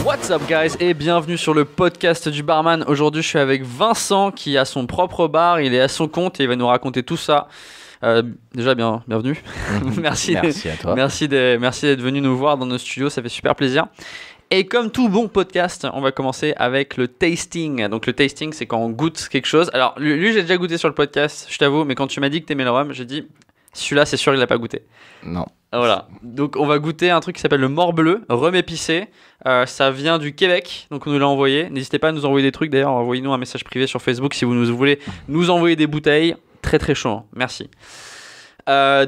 What's up guys et bienvenue sur le podcast du barman. Aujourd'hui je suis avec Vincent qui a son propre bar, il est à son compte et il va nous raconter tout ça. Déjà bienvenue. Merci à toi. Merci d'être venu nous voir dans nos studios, ça fait super plaisir. Et comme tout bon podcast, on va commencer avec le tasting. Donc le tasting, c'est quand on goûte quelque chose. Alors lui j'ai déjà goûté sur le podcast, je t'avoue, mais quand tu m'as dit que t'aimais le rhum, j'ai dit celui-là c'est sûr il l'a pas goûté. Non. Voilà, donc on va goûter un truc qui s'appelle le Morbleu, rhum épicé. Ça vient du Québec, donc on nous l'a envoyé. N'hésitez pas à nous envoyer des trucs, d'ailleurs, envoyez-nous un message privé sur Facebook si vous voulez nous envoyer des bouteilles. Très très chaud, hein. Merci.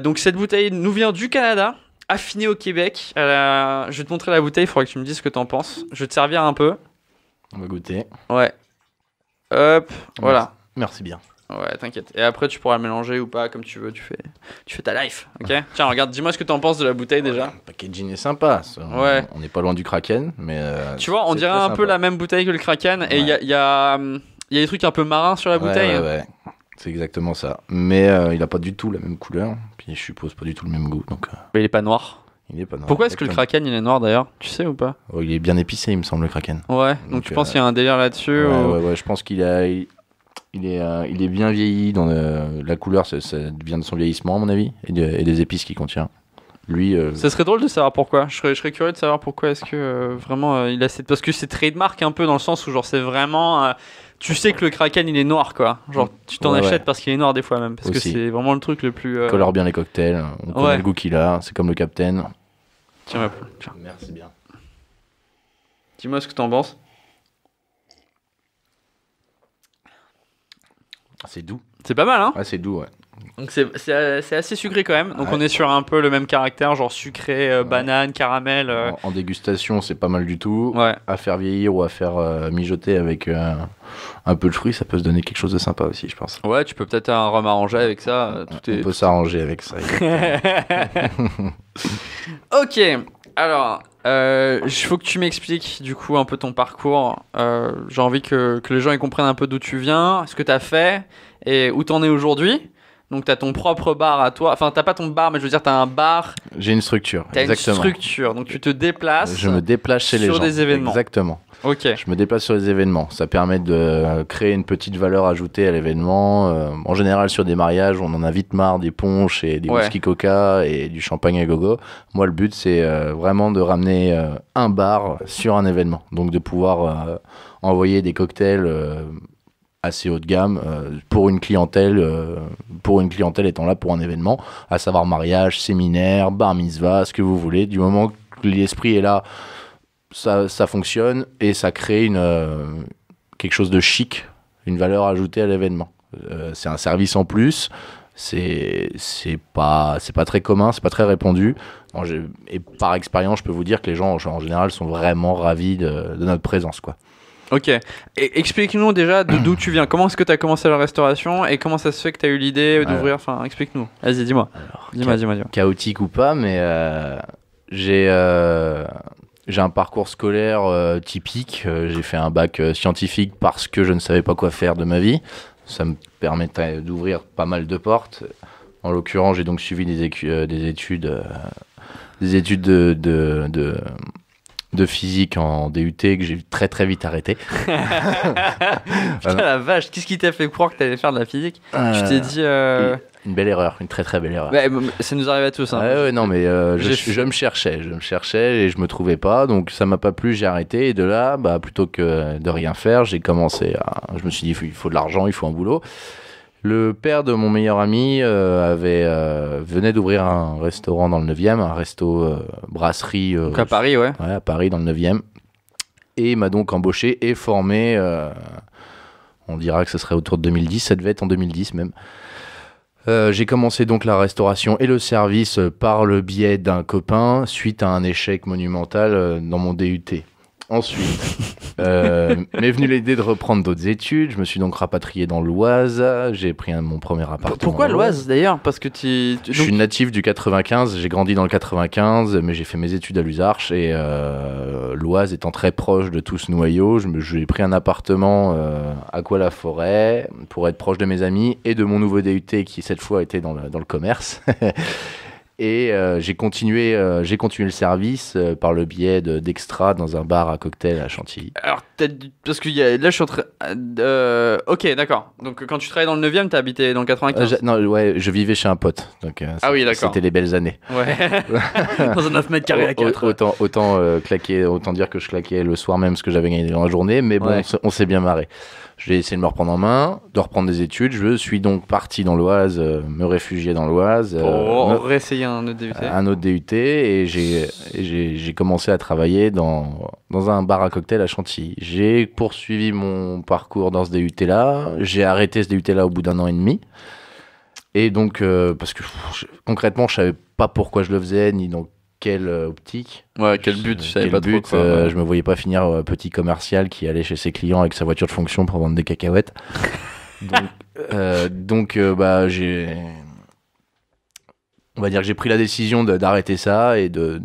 Donc cette bouteille nous vient du Canada, affinée au Québec. Je vais te montrer la bouteille, il faudra que tu me dises ce que t'en penses. Je vais te servir un peu. On va goûter. Ouais. Hop, voilà. Merci bien. Ouais, t'inquiète. Et après, tu pourras le mélanger ou pas, comme tu veux. Tu fais ta life, ok? Tiens, regarde, dis-moi ce que t'en penses de la bouteille déjà. Le packaging est sympa. Ouais. On n'est pas loin du Kraken, mais. Tu vois, on dirait un peu la même bouteille que le Kraken. Et il y a des trucs un peu marins sur la bouteille. Ouais. C'est exactement ça. Mais il a pas du tout la même couleur. Puis je suppose pas du tout le même goût. Donc. Mais il est pas noir. Il est pas noir. Pourquoi est-ce que le Kraken il est noir d'ailleurs? Tu sais ou pas? Oh, il est bien épicé, il me semble, le Kraken. Ouais. Donc tu penses qu'il y a un délire là-dessus? Ouais. Je pense qu'il est bien vieilli dans la couleur, ça vient de son vieillissement à mon avis, et des épices qu'il contient. Lui, ça serait drôle de savoir pourquoi. Je serais curieux de savoir pourquoi est-ce que vraiment il a cette... Parce que c'est trademark un peu dans le sens où genre c'est vraiment... tu sais que le Kraken il est noir quoi. Genre tu t'en achètes parce qu'il est noir des fois même. Parce aussi. Que c'est vraiment le truc le plus... colore bien les cocktails, on connaît le goût qu'il a, c'est comme le Captain. Tiens. Merci bien. Dis-moi ce que t'en penses. C'est doux. C'est pas mal hein. Ouais, c'est doux, ouais. Donc c'est assez sucré quand même. Donc on est sur un peu le même caractère, genre sucré, banane, caramel. En dégustation, c'est pas mal du tout. Ouais. À faire vieillir ou à faire mijoter avec un peu de fruits, ça peut se donner quelque chose de sympa aussi, je pense. Ouais, tu peux peut-être un rhum arrangé avec ça. On peut s'arranger avec ça. Ok, alors, il faut que tu m'expliques du coup un peu ton parcours. J'ai envie que les gens ils comprennent un peu d'où tu viens, ce que tu as fait et où t'en es aujourd'hui. Donc t'as ton propre bar à toi. Enfin, t'as pas ton bar, mais je veux dire, t'as un bar. J'ai une structure. T'as exactement. une structure, donc tu te déplaces. Je me déplace chez les gens. Sur des événements. Exactement. Ok. Je me déplace sur les événements. Ça permet de créer une petite valeur ajoutée à l'événement. En général, sur des mariages, on en a vite marre des punchs et des whisky coca et du champagne à gogo. Moi, le but, c'est vraiment de ramener un bar sur un événement. Donc de pouvoir envoyer des cocktails assez haut de gamme pour une clientèle étant là pour un événement, à savoir mariage, séminaire, bar mitzvah, ce que vous voulez. Du moment que l'esprit est là, ça fonctionne et ça crée quelque chose de chic, une valeur ajoutée à l'événement. C'est un service en plus, c'est pas très commun, c'est pas très répandu. Et par expérience, je peux vous dire que les gens en général sont vraiment ravis de notre présence, quoi. Ok. Et explique-nous déjà d'où tu viens. Comment est-ce que tu as commencé la restauration et comment ça se fait que tu as eu l'idée d'ouvrir. Enfin, explique-nous. Vas-y, dis-moi. Dis-moi. Chaotique ou pas, mais j'ai un parcours scolaire typique. J'ai fait un bac scientifique parce que je ne savais pas quoi faire de ma vie. Ça me permettait d'ouvrir pas mal de portes. En l'occurrence, j'ai donc suivi des études de physique en DUT que j'ai très très vite arrêté. Putain la vache, qu'est-ce qui t'a fait croire que t'allais faire de la physique? Tu t'es dit... Une belle erreur, une très très belle erreur. Ouais, ça nous arrive à tous. Hein. Ouais, non mais je me cherchais et je me trouvais pas, donc ça m'a pas plu, j'ai arrêté et de là, plutôt que de rien faire, je me suis dit il faut de l'argent, il faut un boulot. Le père de mon meilleur ami venait d'ouvrir un restaurant dans le 9e, un resto brasserie. Donc à Paris, ouais. Ouais, à Paris, dans le 9e. Et il m'a donc embauché et formé, on dira que ce serait autour de 2010, ça devait être en 2010 même. J'ai commencé donc la restauration et le service par le biais d'un copain suite à un échec monumental dans mon DUT. Ensuite, m'est venue l'idée de reprendre d'autres études. Je me suis donc rapatrié dans l'Oise. J'ai pris mon premier appartement. Pourquoi l'Oise d'ailleurs? Parce que je suis natif du 95. J'ai grandi dans le 95, mais j'ai fait mes études à l'Uzarches. Et l'Oise étant très proche de tout ce noyau, j'ai pris un appartement à Cois-la-Forêt pour être proche de mes amis et de mon nouveau DUT qui cette fois était dans le commerce. Et j'ai continué le service par le biais d'Extra dans un bar à cocktail à Chantilly. Alors, parce que là, je suis en train... ok, d'accord. Donc, quand tu travaillais dans le 9e, tu habitais dans le 95 Non, ouais, je vivais chez un pote. Donc, ah oui, d'accord. C'était les belles années. Ouais. Dans un 9 mètres carrés à 4. Autant dire que je claquais le soir même ce que j'avais gagné dans la journée. Mais bon, on s'est bien marré. J'ai essayé de me reprendre en main, de reprendre des études. Je suis donc parti dans l'Oise, me réfugier dans l'Oise. Pour réessayer un autre DUT. Un autre DUT. Et j'ai commencé à travailler dans un bar à cocktail à Chantilly. J'ai poursuivi mon parcours dans ce DUT-là. J'ai arrêté ce DUT-là au bout d'1 an et demi. Et donc, parce que concrètement, je savais pas pourquoi je le faisais, ni dans quelle optique. Ouais, quel but, je savais pas trop quoi. Je me voyais pas finir petit commercial qui allait chez ses clients avec sa voiture de fonction pour vendre des cacahuètes. donc on va dire que j'ai pris la décision d'arrêter ça et de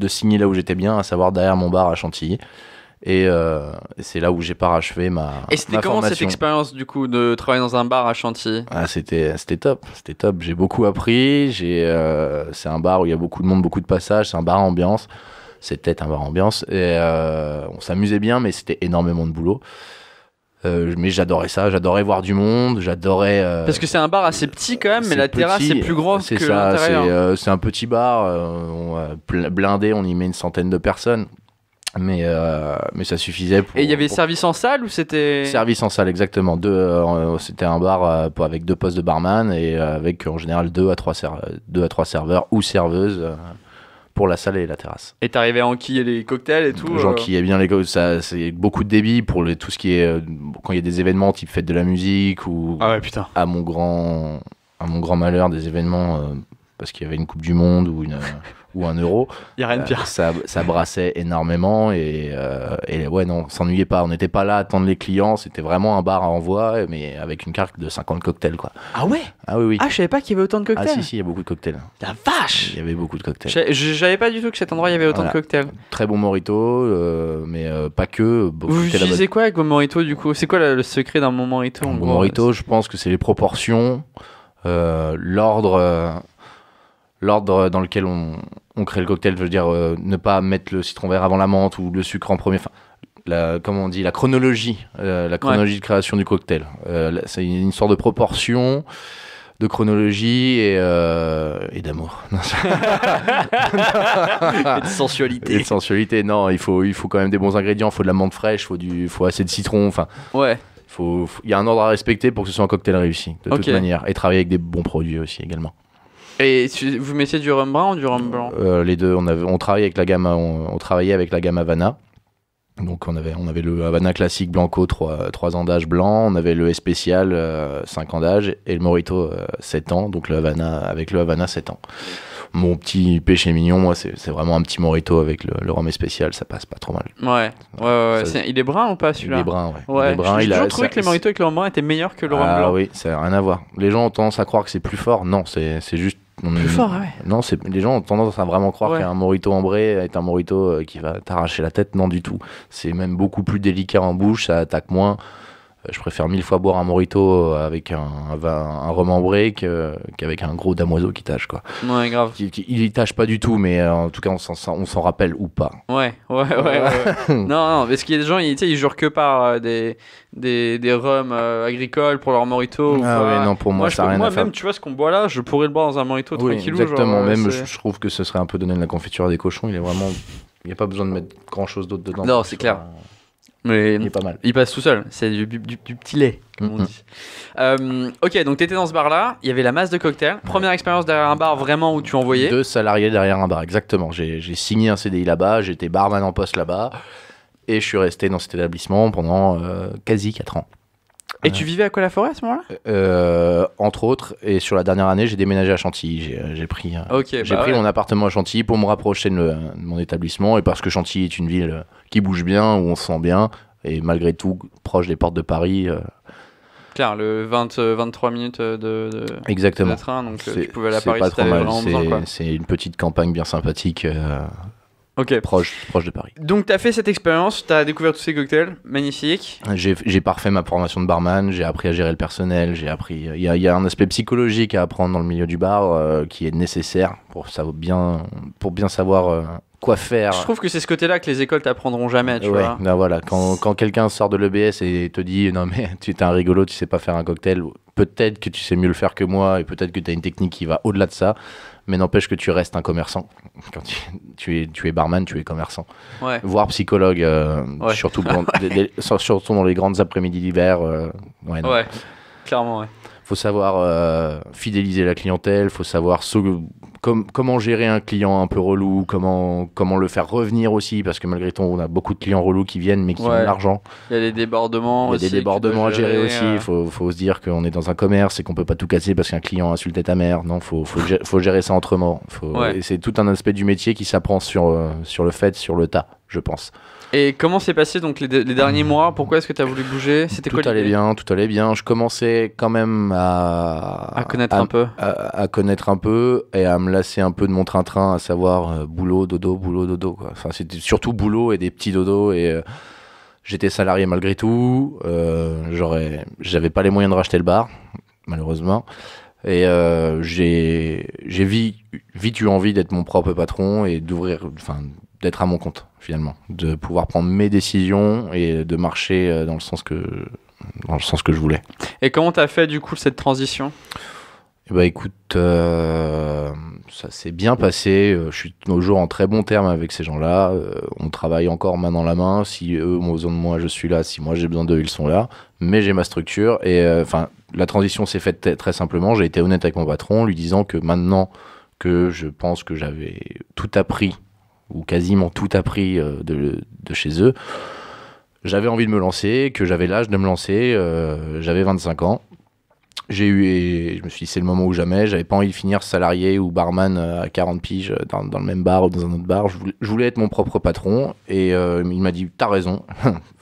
signer là où j'étais bien, à savoir derrière mon bar à Chantilly. Et c'est là où j'ai parachevé ma formation. Et c'était comment cette expérience du coup de travailler dans un bar à Chantilly? C'était top, j'ai beaucoup appris. C'est un bar où il y a beaucoup de monde, beaucoup de passages, c'est un bar à ambiance. C'était un bar à ambiance et on s'amusait bien, mais c'était énormément de boulot. Mais j'adorais ça, j'adorais voir du monde, j'adorais... Parce que c'est un bar assez petit quand même, mais la terrasse est plus grosse que l'intérieur. C'est un petit bar, blindé, on y met une centaine de personnes. Mais ça suffisait pour... Et il y avait service en salle ou c'était... Service en salle, exactement. C'était un bar avec 2 postes de barman et avec en général 2 à 3 serveurs ou serveuses pour la salle et la terrasse. Et t'arrivais à enquiller les cocktails et tout J'enquillais bien les cocktails. C'est beaucoup de débit pour tout ce qui est... quand il y a des événements type fête de la musique ou... Ah ouais, putain. À mon grand malheur, des événements... parce qu'il y avait une Coupe du Monde ou un Euro. Il n'y a rien de pire. Ça brassait énormément et ouais, non, on s'ennuyait pas. On n'était pas là à attendre les clients. C'était vraiment un bar à envoi, mais avec une carte de 50 cocktails, quoi. Ah ouais? Ah oui. Ah, je savais pas qu'il y avait autant de cocktails. Ah si, il y a beaucoup de cocktails. La vache! Il y avait beaucoup de cocktails. Je savais pas du tout que cet endroit, il y avait autant de cocktails. Très bon morito, mais pas que. Vous utilisez quoi avec vos moritos, du coup? C'est quoi le secret d'un bon morito? Un bon morito, je pense que c'est les proportions, l'ordre dans lequel on crée le cocktail, je veux dire, ne pas mettre le citron vert avant la menthe ou le sucre en premier, enfin, la chronologie, de création du cocktail. C'est une sorte de proportion, de chronologie et d'amour. Et de sensualité. Et de sensualité, non, il faut quand même des bons ingrédients, il faut de la menthe fraîche, il faut assez de citron, enfin... Ouais. Il y a un ordre à respecter pour que ce soit un cocktail réussi, de toute manière. Et travailler avec des bons produits aussi, également. Et vous mettiez du rhum brun ou du rhum blanc? Les deux. On travaillait avec la gamme Havana. Donc on avait le Havana classique Blanco 3 ans d'âge blanc, on avait le spécial 5 ans d'âge et le Morito 7 ans, donc le Havana 7 ans. Mon petit péché mignon, moi, c'est vraiment un petit Morito avec le rhum spécial, ça passe pas trop mal. Ouais. Il est brun ou pas celui-là? Il est brun, ouais. J'ai toujours trouvé que les Moritos avec le rhum brun étaient meilleurs que le rhum blanc. Ah oui, ça n'a rien à voir. Les gens ont tendance à croire que c'est plus fort. Non, c'est juste... Plus fort, ouais. Non, les gens ont tendance à vraiment croire qu'un Morito ambré est un Morito qui va t'arracher la tête. Non, du tout. C'est même beaucoup plus délicat en bouche, ça attaque moins. Je préfère 1000 fois boire un Morito avec un rhum ambré qu'avec un gros damoiseau qui tâche, quoi. Ouais, grave. Il tâche pas du tout, mais en tout cas, on s'en rappelle ou pas. Ouais. Non, parce qu'il y a des gens, ils jurent que par des rhums agricoles pour leur Morito. Ouais, non, pour moi, ça n'a rien à faire. Même, tu vois, ce qu'on boit là, je pourrais le boire dans un Morito tranquillou. Exactement, je trouve que ce serait un peu donner de la confiture à des cochons. Il n'y a pas besoin de mettre grand chose d'autre dedans. Non, c'est clair. Mais il est pas mal. Il passe tout seul. C'est du petit lait, comme on dit. Ok, donc t'étais dans ce bar-là. Il y avait la masse de cocktails. Première expérience derrière un bar vraiment où tu envoyais. 2 salariés derrière un bar, exactement. J'ai signé un CDI là-bas. J'étais barman en poste là-bas. Et je suis resté dans cet établissement pendant quasi 4 ans. Et tu vivais à Colla-Forêt à ce moment-là? Entre autres, et sur la dernière année, j'ai déménagé à Chantilly. J'ai pris, mon appartement à Chantilly pour me rapprocher de mon établissement, et parce que Chantilly est une ville qui bouge bien, où on se sent bien, et malgré tout proche des portes de Paris. Claire, le 23 minutes de train, donc tu pouvais aller à Paris si t'avais vraiment besoin, quoi. C'est une petite campagne bien sympathique. Proche de Paris. Donc tu as fait cette expérience, tu as découvert tous ces cocktails, magnifique. J'ai parfait ma formation de barman, j'ai appris à gérer le personnel, il y a un aspect psychologique à apprendre dans le milieu du bar qui est nécessaire pour bien savoir quoi faire. Je trouve que c'est ce côté-là que les écoles t'apprendront jamais, tu vois. Ben voilà, quand quelqu'un sort de l'EBS et te dit non mais tu es un rigolo, tu sais pas faire un cocktail, peut-être que tu sais mieux le faire que moi et peut-être que tu as une technique qui va au-delà de ça. Mais n'empêche que tu restes un commerçant. Quand tu es barman, tu es commerçant. Ouais. Voire psychologue, surtout dans les grandes après-midi d'hiver. Ouais, clairement, ouais. Faut savoir fidéliser la clientèle, faut savoir comment gérer un client un peu relou, comment le faire revenir aussi, parce que malgré tout, on a beaucoup de clients relous qui viennent, mais qui ont de l'argent. Il y a des débordements aussi. Il y a des débordements à gérer aussi. Il faut se dire qu'on est dans un commerce et qu'on peut pas tout casser parce qu'un client a insulté ta mère. Non, faut gérer ça autrement. Et c'est tout un aspect du métier qui s'apprend sur le tas, je pense. Et comment s'est passé donc les derniers mois? Pourquoi est-ce que tu as voulu bouger? C'était quoi l'idée? Tout allait bien. Je commençais quand même à connaître un peu. À connaître un peu et à me lasser un peu de mon train-train, à savoir boulot, dodo, quoi. Enfin, c'était surtout boulot et des petits dodos. Et j'étais salarié malgré tout. J'avais pas les moyens de racheter le bar, malheureusement. Et j'ai vite eu envie d'être mon propre patron et d'être à mon compte finalement, de pouvoir prendre mes décisions et de marcher dans le sens que je voulais. Et comment t'as fait du coup cette transition? Bah écoute, ça s'est bien passé. Je suis toujours en très bon terme avec ces gens-là. On travaille encore main dans la main. Si eux ont besoin de moi, je suis là. Si moi j'ai besoin d'eux, ils sont là. Mais j'ai ma structure et la transition s'est faite très simplement. J'ai été honnête avec mon patron, lui disant que maintenant que je pense que j'avais tout appris ou quasiment tout appris de chez eux, j'avais envie de me lancer, que j'avais l'âge de me lancer. J'avais 25 ans. Je me suis dit c'est le moment ou jamais. J'avais pas envie de finir salarié ou barman à 40 piges dans le même bar ou dans un autre bar. Je voulais être mon propre patron et il m'a dit t'as raison,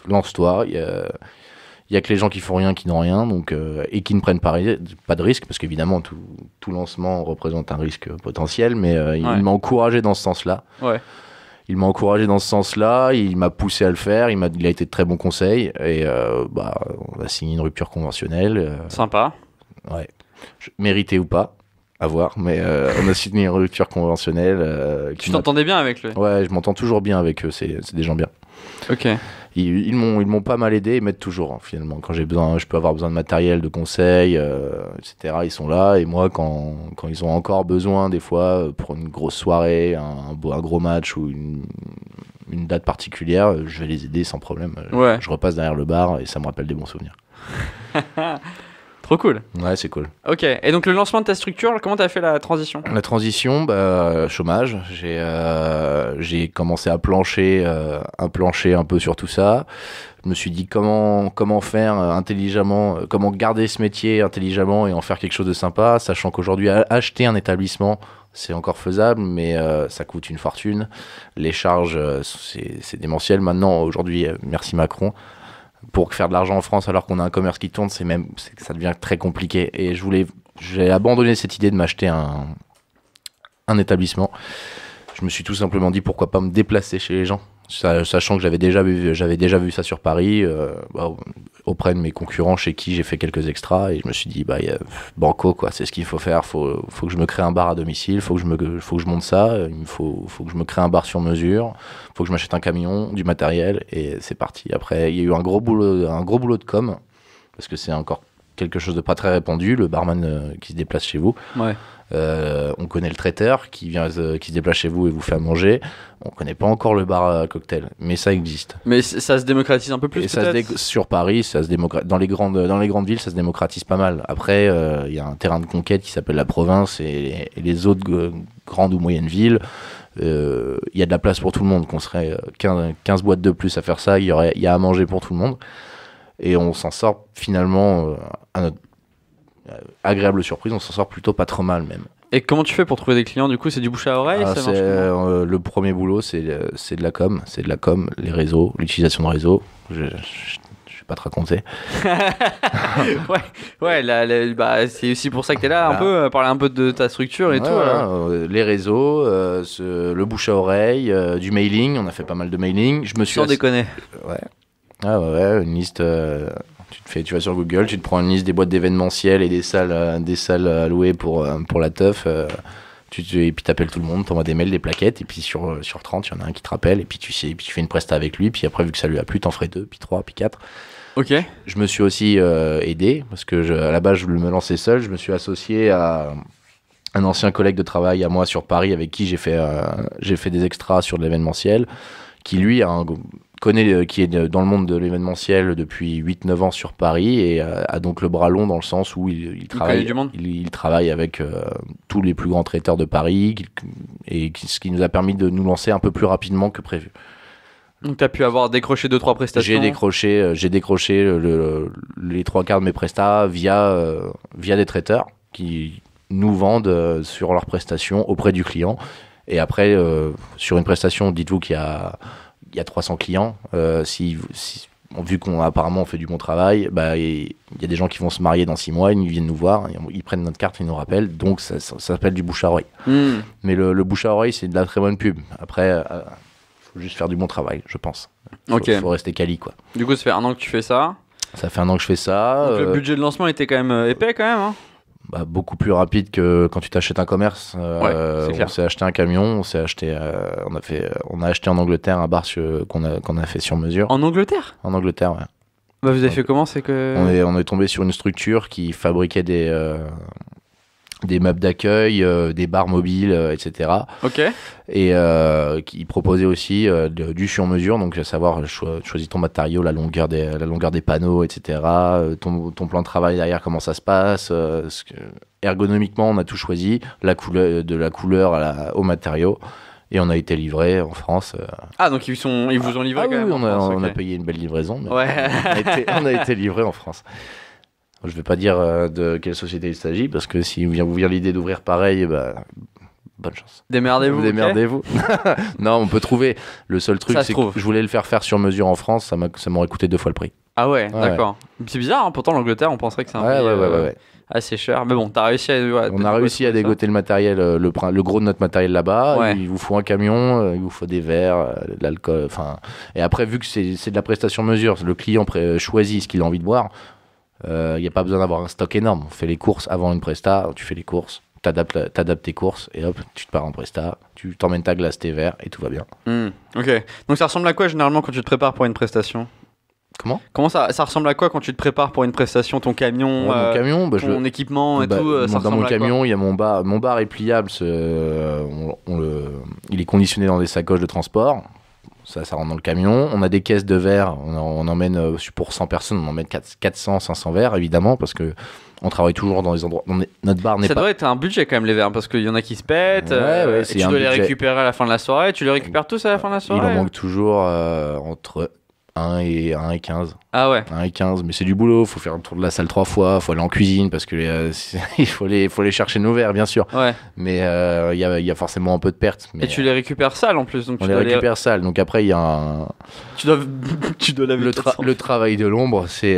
lance-toi. Il y a que les gens qui font rien qui n'ont rien et qui ne prennent pas de risque parce qu'évidemment tout lancement représente un risque potentiel, mais il m'a encouragé dans ce sens-là. Ouais. Il m'a encouragé dans ce sens-là, il m'a poussé à le faire, il a été de très bons conseils et on a signé une rupture conventionnelle. Sympa. Ouais. Mérité ou pas, à voir, mais on a signé une rupture conventionnelle. Tu t'entendais bien avec lui? Ouais, je m'entends toujours bien avec eux, c'est des gens bien. Ok. Ils m'ont pas mal aidé, ils m'aident toujours finalement. Quand j'ai besoin, je peux avoir besoin de matériel, de conseils, etc. Ils sont là. Et moi, quand ils ont encore besoin, des fois, pour une grosse soirée, un gros match ou une date particulière, je vais les aider sans problème. Ouais. Je repasse derrière le bar et ça me rappelle des bons souvenirs. Trop cool. Ouais, c'est cool. Ok, et donc le lancement de ta structure, comment t'as fait la transition? La transition, chômage. J'ai commencé à plancher un peu sur tout ça. Je me suis dit comment faire intelligemment, comment garder ce métier intelligemment et en faire quelque chose de sympa, sachant qu'aujourd'hui acheter un établissement c'est encore faisable, mais ça coûte une fortune. Les charges, c'est démentiel. Maintenant, aujourd'hui, merci Macron. Pour faire de l'argent en France alors qu'on a un commerce qui tourne, ça devient très compliqué. Et j'ai abandonné cette idée de m'acheter un établissement. Je me suis tout simplement dit pourquoi pas me déplacer chez les gens, sachant que j'avais déjà vu ça sur Paris, auprès de mes concurrents chez qui j'ai fait quelques extras, et je me suis dit banco quoi, c'est ce qu'il faut faire. Faut que je me crée un bar à domicile, faut que je monte ça, il faut que je me crée un bar sur mesure, faut que je m'achète un camion, du matériel, et c'est parti. Après il y a eu un gros boulot de com, parce que c'est encore quelque chose de pas très répandu, le barman qui se déplace chez vous. Ouais. On connaît le traiteur qui se déplace chez vous et vous fait à manger. On connaît pas encore le bar à cocktail, mais ça existe. Mais ça se démocratise un peu plus, peut-être. Sur Paris, ça se dans les grandes villes, ça se démocratise pas mal. Après, il y a un terrain de conquête qui s'appelle la province et les autres grandes ou moyennes villes. Il y a de la place pour tout le monde. Qu'on serait 15 boîtes de plus à faire ça, il y a à manger pour tout le monde. Et on s'en sort finalement, à notre agréable surprise, on s'en sort plutôt pas trop mal même. Et comment tu fais pour trouver des clients? Du coup, c'est du bouche à oreille, ça marche comment? Le premier boulot, c'est de la com. C'est de la com, les réseaux, l'utilisation de réseaux. Je vais pas te raconter. Bah, c'est aussi pour ça que tu es là, un peu, parler un peu de ta structure et tout. Les réseaux, le bouche à oreille, du mailing. On a fait pas mal de mailing. Sans déconner. Ouais, une liste. Tu vas sur Google, tu te prends une liste des boîtes d'événementiel et des salles à louer pour la teuf. Et puis t'appelles tout le monde, t'envoies des mails, des plaquettes, et puis sur 30, il y en a un qui te rappelle, et puis tu fais une presta avec lui, puis après, vu que ça lui a plu, t'en ferais 2, puis 3, puis 4. Ok. Je me suis aussi aidé, parce que à la base, je me lançais seul. Je me suis associé à un ancien collègue de travail à moi sur Paris, avec qui j'ai fait des extras sur de l'événementiel, qui lui qui est dans le monde de l'événementiel depuis 8-9 ans sur Paris et a donc le bras long dans le sens où il travaille, il travaille avec tous les plus grands traiteurs de Paris ce qui nous a permis de nous lancer un peu plus rapidement que prévu. Donc tu as pu avoir décroché 2-3 prestations. J'ai décroché les 3 quarts de mes prestats via des traiteurs qui nous vendent sur leurs prestations auprès du client. Et après, sur une prestation, dites-vous qu'il y a 300 clients. Vu apparemment on fait du bon travail, il y a des gens qui vont se marier dans 6 mois, ils viennent nous voir, ils prennent notre carte, ils nous rappellent. Donc ça s'appelle du bouche à oreille. Mais le bouche à oreille, c'est de la très bonne pub. Après, faut juste faire du bon travail, je pense. Faut rester quali, quoi. Du coup, ça fait 1 an que tu fais ça. Ça fait 1 an que je fais ça. Donc le budget de lancement était quand même épais, quand même, hein. Beaucoup plus rapide que quand tu t'achètes un commerce. On s'est acheté un camion, on a acheté en Angleterre un bar qu'on a fait sur mesure. En Angleterre? En Angleterre, ouais. Vous avez fait comment? C'est que on est tombé sur une structure qui fabriquait des meubles d'accueil, des bars mobiles, etc. Ok. Et qui proposait aussi du sur-mesure, donc à savoir choisis ton matériau, la longueur des panneaux, etc. Ton plan de travail derrière, comment ça se passe. Ergonomiquement, on a tout choisi, de la couleur au matériau. Et on a été livré en France. Ah, donc ils vous ont livré quand même. On a payé une belle livraison. Mais ouais. on a été livré en France. Je ne vais pas dire de quelle société il s'agit, parce que si vous vient l'idée d'ouvrir pareil, bonne chance. Démerdez-vous. Okay. Non, on peut trouver. Le seul truc, c'est que je voulais le faire sur mesure en France, ça m'aurait coûté 2 fois le prix. Ah ouais, d'accord. C'est bizarre, hein, pourtant l'Angleterre, on penserait que c'est un pays assez cher. Mais bon, t'as réussi on a réussi à dégoter le matériel, le gros de notre matériel là-bas. Ouais. Il vous faut un camion, il vous faut des verres, de l'alcool. Et après, vu que c'est de la prestation mesure, le client choisit ce qu'il a envie de boire. Il n'y a pas besoin d'avoir un stock énorme. On fait les courses avant une presta, tu fais les courses, t'adaptes tes courses et hop, tu te pars en presta, tu t'emmènes ta glace, tes verres et tout va bien. Ok. Donc ça ressemble à quoi généralement quand tu te prépares pour une prestation? Comment ça ressemble à quoi quand tu te prépares pour une prestation? Ton camion, mon camion, ton équipement et tout, ça dans mon camion, il y a mon bar. Mon bar est pliable, il est conditionné dans des sacoches de transport. Ça rentre dans le camion. On a des caisses de verre. On emmène, pour 100 personnes, on emmène 400, 500 verres, évidemment, parce que on travaille toujours dans des endroits. Notre bar n'est pas. Ça doit être un budget quand même, les verres, parce qu'il y en a qui se pètent. Et tu dois les récupérer à la fin de la soirée. Tu les récupères tous à la fin de la soirée? Il en manque toujours entre 1 et 15. Ah ouais. 1 et 15, mais c'est du boulot, faut faire le tour de la salle 3 fois, faut aller en cuisine parce que il faut les chercher nos verres, bien sûr. Ouais. Mais il y a forcément un peu de perte. Mais, et tu les récupères sales en plus, donc on les récupère sales. Donc après il y a un. Tu dois laver le travail de l'ombre, c'est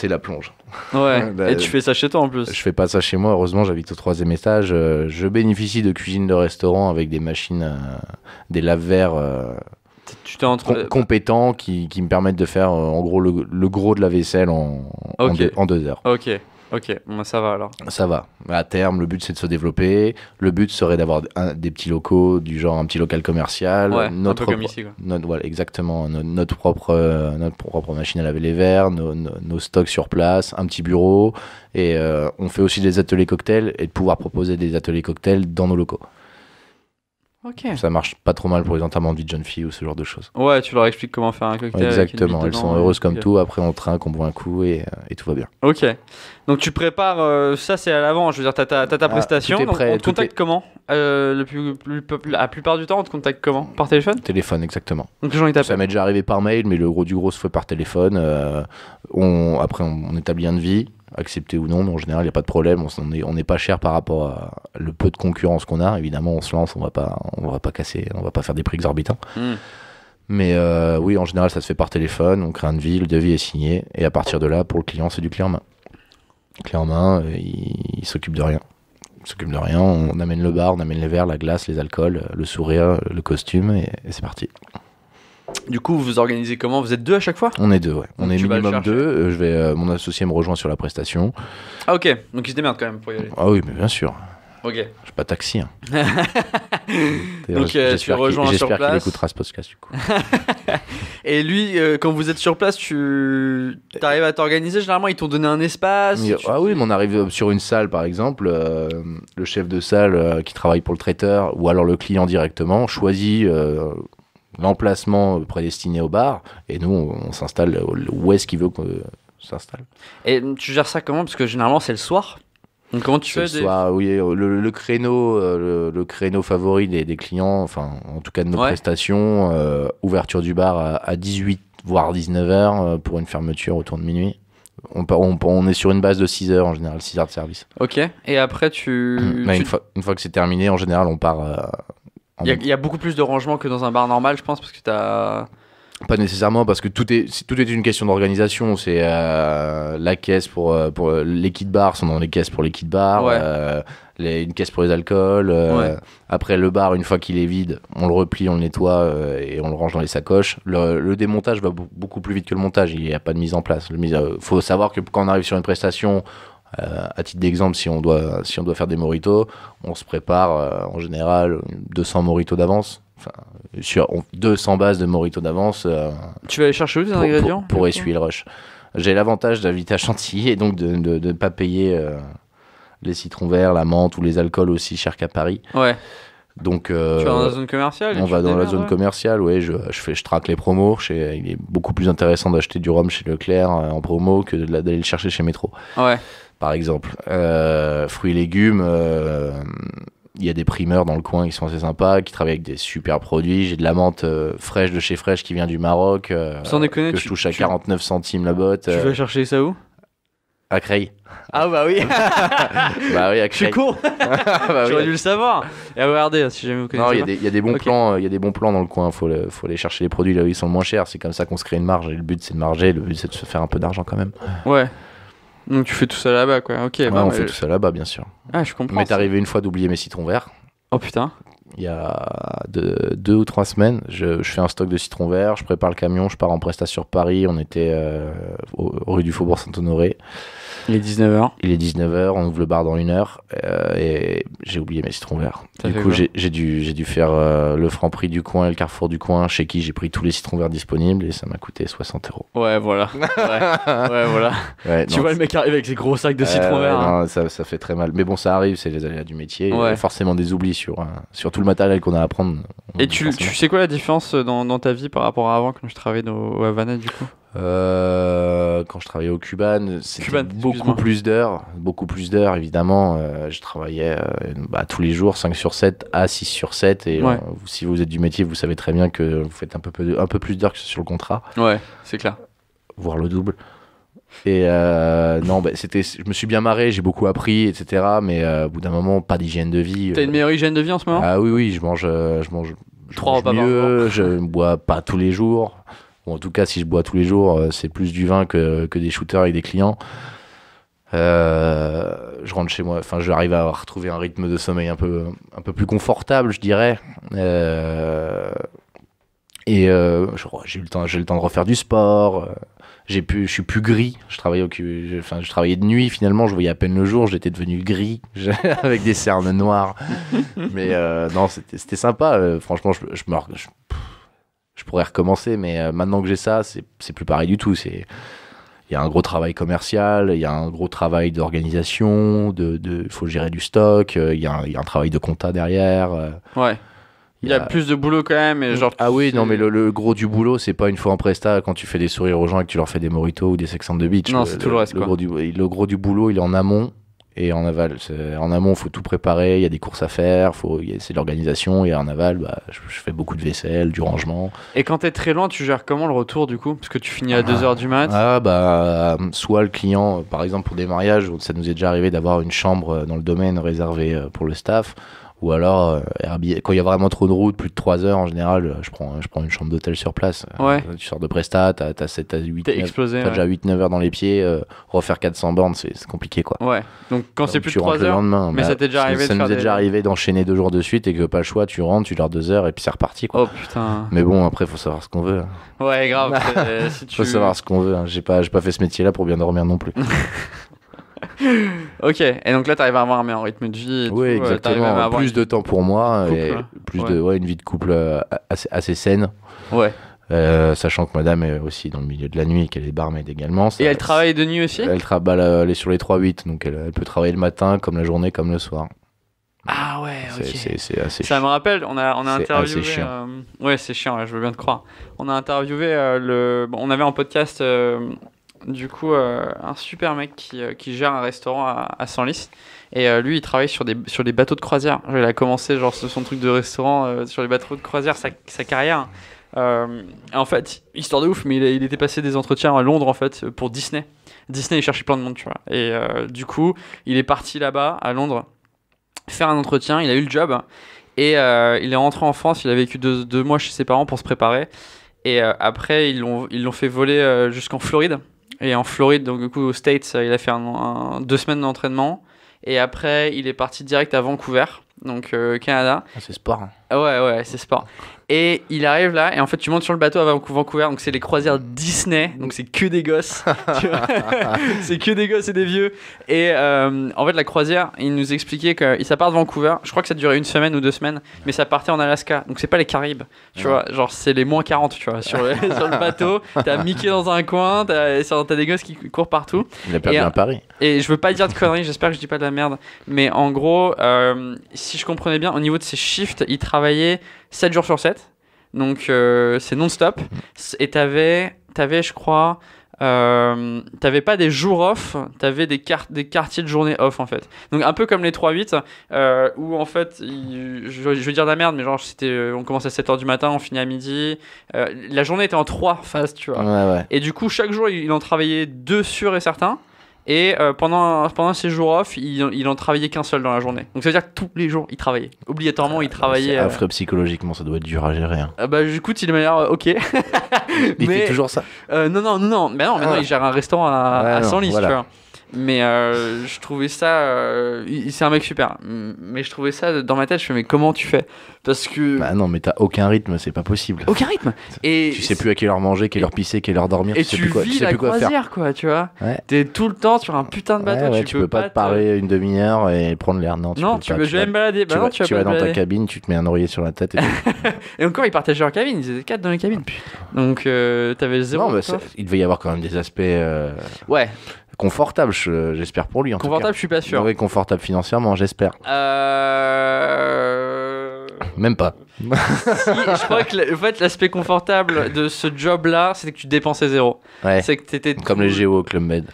la plonge. Ouais. Et tu fais ça chez toi en plus? Je fais pas ça chez moi. Heureusement, j'habite au 3e étage. Je bénéficie de cuisine de restaurant avec des machines, des lave-verres. Compétents qui me permettent de faire en gros le gros de la vaisselle en 2 heures. Ok, bon, ça va alors. Ça va. À terme, le but c'est de se développer. Le but serait d'avoir des petits locaux, du genre un petit local commercial. Ouais, un peu comme ici, quoi. Voilà, exactement. Notre propre machine à laver les verres, nos stocks sur place, un petit bureau. Et on fait aussi des ateliers cocktails et de pouvoir proposer des ateliers cocktails dans nos locaux. Ok. Ça marche pas trop mal pour les enterrements de vie de jeune fille ou ce genre de choses. Ouais, tu leur expliques comment faire un cocktail. Exactement, elles sont heureuses comme okay. tout. Après, on trinque, on boit un coup et tout va bien. Ok. Donc tu prépares, ça c'est à l'avant, je veux dire, t'as ta prestation. Tout est prêt, on te contacte comment la plupart du temps, on te contacte comment? Par téléphone? Téléphone, exactement. Donc les gens ils t'appellent. Ça m'est déjà arrivé par mail, mais le gros du gros se fait par téléphone. Après, on établit un devis, accepté ou non, mais en général, il n'y a pas de problème. On n'est pas cher par rapport à le peu de concurrence qu'on a. Évidemment, on se lance, on va pas casser, on va pas faire des prix exorbitants. Mais oui, en général, ça se fait par téléphone. On crée un devis, le devis est signé, et à partir de là, pour le client, c'est du clé en main. Clé en main, il s'occupe de rien. On amène le bar, on amène les verres, la glace, les alcools, le sourire, le costume, et c'est parti. Du coup, vous organisez comment? Vous êtes 2 à chaque fois? On est 2, ouais. On est minimum 2. Mon associé me rejoint sur la prestation. Ah ok, donc il se démerde quand même pour y aller. Ah oui, mais bien sûr. Ok. Je suis pas taxi. Hein. Donc tu rejoins sur place. J'espère qu'il écoutera ce podcast du coup. Et lui, quand vous êtes sur place, tu arrives à t'organiser? Généralement, ils t'ont donné un espace. Oui, mais on arrive sur une salle par exemple. Le chef de salle qui travaille pour le traiteur ou alors le client directement choisit l'emplacement prédestiné au bar et nous on s'installe où est-ce qu'il veut qu'on s'installe. Et tu gères ça comment? Parce que généralement c'est le soir. Donc comment tu fais Oui, le créneau favori des clients, enfin en tout cas de nos prestations, ouverture du bar à 18 voire 19h pour une fermeture autour de minuit. On est sur une base de 6 heures en général, 6 heures de service. Ok, et après une fois que c'est terminé, en général on part... Il y a beaucoup plus de rangement que dans un bar normal, je pense, parce que t'as... Pas nécessairement, parce que tout est une question d'organisation. C'est la caisse pour les kits bars sont dans les caisses pour les kits bars, une caisse pour les alcools. Après le bar, une fois qu'il est vide, on le replie, on le nettoie et on le range dans les sacoches. Le démontage va beaucoup plus vite que le montage. Il n'y a pas de mise en place. Faut savoir que quand on arrive sur une prestation, à titre d'exemple, si on doit faire des mojitos, on se prépare en général 200 mojitos d'avance. Enfin, sur 200 bases de mojitos d'avance. Tu vas aller chercher où tes ingrédients pour essuyer le rush. J'ai l'avantage d'habiter à Chantilly et donc de ne pas payer les citrons verts, la menthe ou les alcools aussi chers qu'à Paris. Ouais. Donc, tu vas dans la zone commerciale? On va dans la zone commerciale, ouais. Je traque les promos. Il est beaucoup plus intéressant d'acheter du rhum chez Leclerc en promo que d'aller le chercher chez Métro. Ouais. Par exemple. Fruits et légumes, il y a des primeurs dans le coin qui sont assez sympas, qui travaillent avec des super produits. J'ai de la menthe fraîche de chez Fraîche qui vient du Maroc, sans déconner, je touche à 49 centimes la botte. Tu vas chercher ça où? À Creil. Ah bah oui. Bah oui, à Creil. Je suis con. J'aurais dû le savoir. Et regardez, si jamais vous connaissez. Non, il y a des bons plans, il y a des bons plans dans le coin. Faut aller chercher les produits là où ils sont le moins chers. C'est comme ça qu'on se crée une marge. Et le but c'est de marger, le but c'est de se faire un peu d'argent quand même. Ouais. Donc tu fais tout ça là-bas, quoi. Ok. Ouais, on fait tout ça là-bas, bien sûr. Ah, je comprends. Il m'est arrivé une fois d'oublier mes citrons verts. Oh putain. Il y a 2 ou 3 semaines, je fais un stock de citrons verts, je prépare le camion, je pars en prestation sur Paris. On était rue du Faubourg Saint-Honoré. Il est 19h. Il est 19h, on ouvre le bar dans 1 heure et j'ai oublié mes citrons verts. Du coup, j'ai dû faire le Franprix du coin et le Carrefour du coin, chez qui j'ai pris tous les citrons verts disponibles et ça m'a coûté 60 €. Ouais, voilà. Ouais, voilà. Ouais, tu vois le mec arrive avec ses gros sacs de citrons verts. Non, ça fait très mal. Mais bon, ça arrive, c'est les aléas du métier. Ouais. Il y a forcément des oublis sur tout le matériel qu'on a à prendre. Et tu sais quoi la différence dans ta vie par rapport à avant quand je travaillais au Havana du coup? Quand je travaillais au Cuban, c'était beaucoup plus d'heures évidemment. Je travaillais tous les jours 5 sur 7 à 6 sur 7 et si vous êtes du métier, vous savez très bien que vous faites un peu plus d'heures que sur le contrat. Ouais, c'est clair. Voire le double. Et je me suis bien marré, j'ai beaucoup appris, etc. Mais au bout d'un moment, pas d'hygiène de vie. T'as une meilleure hygiène de vie en ce moment? Ah oui, je mange 3 repas mieux, je ne bois pas tous les jours. Bon, en tout cas, si je bois tous les jours, c'est plus du vin que des shooters avec des clients. Je rentre chez moi, enfin, j'arrive à retrouver un rythme de sommeil un peu plus confortable, je dirais. J'ai eu le temps de refaire du sport. Je suis plus gris. Je travaillais de nuit finalement. Je voyais à peine le jour. J'étais devenu gris avec des cernes noires. Mais non, c'était sympa. Franchement, je pourrais recommencer, mais maintenant que j'ai ça, c'est plus pareil du tout. Il y a un gros travail commercial, il y a un gros travail d'organisation, faut gérer du stock, il y a un travail de compta derrière. Ouais. Il y a plus de boulot quand même. Et genre, ah oui, non, mais le gros du boulot, c'est pas une fois en presta quand tu fais des sourires aux gens et que tu leur fais des mojitos ou des sex on the beach. Non, c'est tout le reste. Le gros du boulot, il est en amont et en aval. En amont, il faut tout préparer, il y a des courses à faire, c'est l'organisation. Et en aval, je fais beaucoup de vaisselle, du rangement. Et quand t'es très loin, tu gères comment le retour du coup? Parce que tu finis à 2h du mat. Soit le client, par exemple pour des mariages, ça nous est déjà arrivé d'avoir une chambre dans le domaine réservée pour le staff. Ou alors, quand il y a vraiment trop de route, plus de 3 heures en général, je prends une chambre d'hôtel sur place. Ouais. Tu sors de Presta, t'as 7 à 8, t'es explosé, t'as déjà 8-9 heures dans les pieds, refaire 400 bornes, c'est compliqué quoi. Ouais, donc quand c'est plus de 3 heures, le lendemain, mais ça t'est déjà arrivé ça nous est déjà arrivé d'enchaîner 2 jours de suite et que pas le choix, tu rentres, tu dors 2 heures et puis c'est reparti quoi. Oh putain. Mais bon, après, faut savoir ce qu'on veut. Ouais, grave. Faut savoir ce qu'on veut. J'ai pas fait ce métier là pour bien dormir non plus. Ok, et donc là t'arrives à avoir un meilleur rythme de vie. Oui, exactement. Plus de temps pour moi couple, et une vie de couple assez saine. Ouais. Sachant que madame est aussi dans le milieu de la nuit et qu'elle est barmaid également. Et elle travaille de nuit aussi? Elle est sur les 3-8, donc elle peut travailler le matin, comme la journée, comme le soir. Ah ouais, ok. C'est assez Ça me rappelle, on a interviewé. C'est chiant. Ouais, c'est chiant, je veux bien te croire. On a interviewé on avait en podcast. Du coup, un super mec qui gère un restaurant à Senlis. Et lui, il travaille sur des bateaux de croisière. Il a commencé son truc de restaurant sur les bateaux de croisière, sa carrière. En fait, histoire de ouf, mais il était passé des entretiens à Londres en fait pour Disney. Disney, il cherchait plein de monde, tu vois. Et du coup, il est parti là-bas, à Londres, faire un entretien. Il a eu le job. Et il est rentré en France. Il a vécu 2 mois chez ses parents pour se préparer. Et après, ils l'ont fait voler jusqu'en Floride. Et en Floride, donc du coup aux States, il a fait 2 semaines d'entraînement. Et après, il est parti direct à Vancouver, donc Canada. Ah, c'est sport. Ouais, c'est sport. Et il arrive là, et en fait, tu montes sur le bateau à Vancouver, donc c'est les croisières Disney, donc c'est que des gosses. C'est que des gosses et des vieux. Et en fait, la croisière, il nous expliquait que ça part de Vancouver. Je crois que ça durait 1 semaine ou 2 semaines, mais ça partait en Alaska, donc c'est pas les Caraïbes. Tu vois, genre c'est les moins 40, tu vois, sur le bateau. T'as Mickey dans un coin, t'as des gosses qui courent partout. Il a perdu un pari. Et je veux pas dire de conneries, j'espère que je dis pas de la merde, mais en gros, si je comprenais bien, au niveau de ses shifts, il travaillait 7 jours sur 7, donc c'est non-stop, et t'avais je crois, t'avais pas des jours off, t'avais des quartiers de journée off en fait, donc un peu comme les 3-8, où en fait, je veux dire de la merde, mais genre on commence à 7h du matin, on finit à midi, la journée était en 3 phases, tu vois, ouais. Et du coup chaque jour il en travaillait 2 sûrs et certains. Et pendant ces jours off, il en travaillait qu'un seul dans la journée. Donc ça veuld dire que tous les jours, il travaillait. Obligatoirement, il travaillait. C'est affreux psychologiquement, ça doit être dur à gérer. Hein. Écoute, il m'a l'air ok. Il fait toujours ça. Non. Mais non, maintenant il gère un restaurant à Senlis, voilà. tu vois. Mais je trouvais ça. C'est un mec super. Mais je trouvais ça dans ma tête. Je fais, mais comment tu fais? Parce que. Bah non, mais t'as aucun rythme, c'est pas possible. Aucun rythme. Et tu sais plus à quelle heure manger, quelle heure pisser, quelle heure dormir. Et tu vis la croisière, quoi, tu vois. Ouais. T'es tout le temps sur un putain de bateau. Tu peux pas te parer une demi-heure et prendre l'air. Non, tu peux jamais me balader. Tu vas dans ta cabine, tu te mets un oreiller sur la tête. Et encore, ils partageaient leur cabine. Ils étaient 4 dans les cabines. Donc, t'avais 0. Non, mais il devait y avoir quand même des aspects. Ouais. Confortable, j'espère pour lui en confortable, tout cas. Je suis pas sûr. Oui, confortable financièrement, j'espère. Même pas. Si, je crois que en fait, l'aspect confortable de ce job-là, c'était que tu dépensais 0. Ouais. C'est que t'étais comme les Géo au Club Med.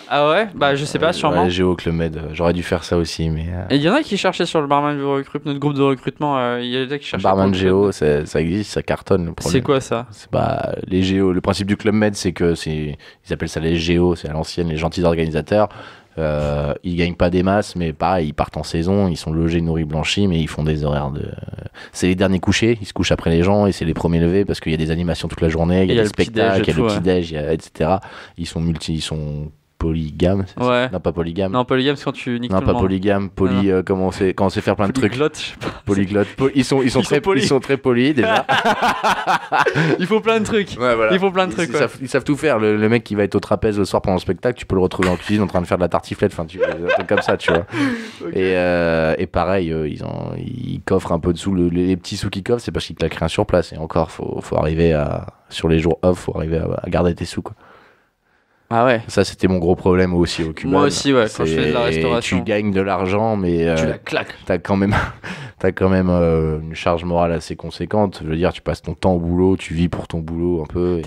Ah ouais? Bah je sais pas, sûrement. Ouais, Géo au Club Med, j'aurais dû faire ça aussi, mais... Et il y en a qui cherchaient sur le barman de recrutement, notre groupe de recrutement, il y a des qui cherchaient... Barman Géo, ça existe, ça cartonne. C'est quoi ça? Les Géo, le principe du Club Med, c'est que ils appellent ça les Géo, c'est à l'ancienne, les gentils organisateurs. Ils gagnent pas des masses, mais pareil, ils partent en saison, ils sont logés, nourris, blanchis, mais ils font des horaires de... C'est les derniers couchés, ils se couchent après les gens, et c'est les premiers levés, parce qu'il y a des animations toute la journée, il y a des spectacles, il y a le petit-déj, etc. Ils sont polygame, c'est ouais. Ça non, pas polygame. Non, polygame, c'est quand tu niques non, tout le monde. Non, pas polygame. Quand on sait faire plein de trucs. Polyglotte, je sais pas. Polyglotte. Ils sont très polis, déjà. Il faut plein de trucs. Ouais, voilà. Il faut plein de trucs. Ils savent tout faire. Le mec qui va être au trapèze le soir pendant le spectacle, tu peux le retrouver en cuisine en train de faire de la tartiflette. Enfin, un truc comme ça, tu vois. Okay. Et pareil, ils coffrent un peu de sous. Les petits sous qu'ils coffrent, c'est parce qu'ils claquent rien sur place. Et encore, faut arriver sur les jours off, faut arriver à garder tes sous, quoi. Ah ouais. Ça, c'était mon gros problème aussi au Cuba. Moi aussi, ouais, quand je fais de la restauration. Tu gagnes de l'argent, mais tu la claques. T'as quand même t'as quand même une charge morale assez conséquente. Je veux dire, tu passes ton temps au boulot, tu vis pour ton boulot un peu.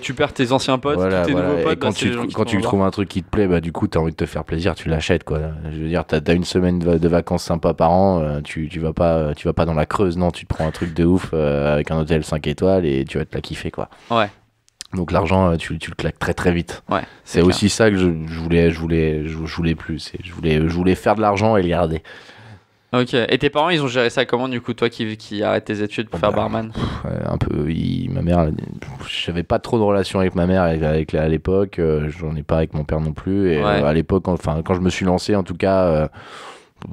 Tu perds tes anciens potes, tes nouveaux potes. Et quand tu trouves un truc qui te plaît, bah, du coup, t'as envie de te faire plaisir, tu l'achètes, quoi. Je veux dire, t'as une semaine de vacances sympas par an, tu vas pas dans la Creuse, non, tu te prends un truc de ouf avec un hôtel 5 étoiles et tu vas te la kiffer, quoi. Ouais. Donc l'argent, tu le claques très très vite. Ouais, c'est aussi ça que je voulais plus. Je voulais faire de l'argent et le garder. Ok. Et tes parents, ils ont géré ça comment, du coup, toi qui arrêtes tes études pour faire barman? Un peu. Ma mère, j'avais pas trop de relation avec ma mère à l'époque. J'en ai pas avec mon père non plus. Et à l'époque, quand je me suis lancé, en tout cas,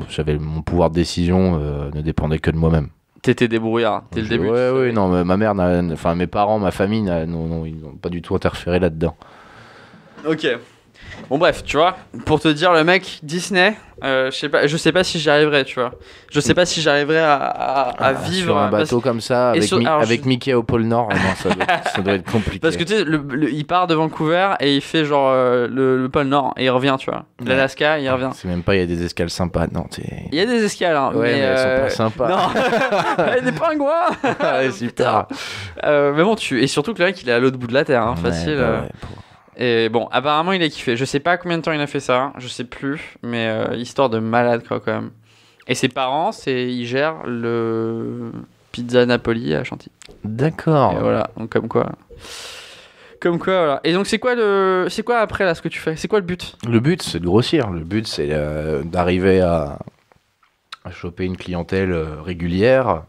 j'avais mon pouvoir de décision ne dépendait que de moi-même. T'étais débrouillard dès le début. Ouais, non, ma mère, mes parents, ma famille, non, ils n'ont pas du tout interféré là-dedans. Ok. Bon bref, tu vois, pour te dire, le mec Disney, je sais pas si j'y arriverai, tu vois. Je sais pas si j'arriverai à vivre sur un bateau comme ça avec Mickey au pôle Nord. Non, ça doit être compliqué. Parce que tu sais, il part de Vancouver et il fait genre le pôle Nord et il revient, tu vois. L'Alaska, il revient. C'est même pas, il y a des escales sympas, non. Il y a des escales, hein, ouais, mais elles sont pas sympas. Non, il y a des pingouins. Ouais, super. Mais bon, et surtout que le mec, il est à l'autre bout de la terre, hein, facile. Et bon, apparemment il a kiffé. Je sais pas combien de temps il a fait ça, je sais plus, mais histoire de malade quoi, quand même. Et ses parents, ils gèrent le Pizza Napoli à Chantilly. D'accord. Et voilà, donc comme quoi, voilà. Et donc c'est quoi après là ce que tu fais? C'est quoi le but? Le but, c'est de grossir. Le but, c'est d'arriver à choper une clientèle régulière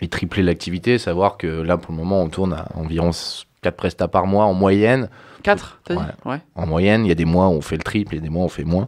et tripler l'activité. Savoir que là, pour le moment, on tourne à environ 4 prestats par mois en moyenne. 4, t'as dit? Ouais. En moyenne, il y a des mois où on fait le triple et des mois où on fait moins.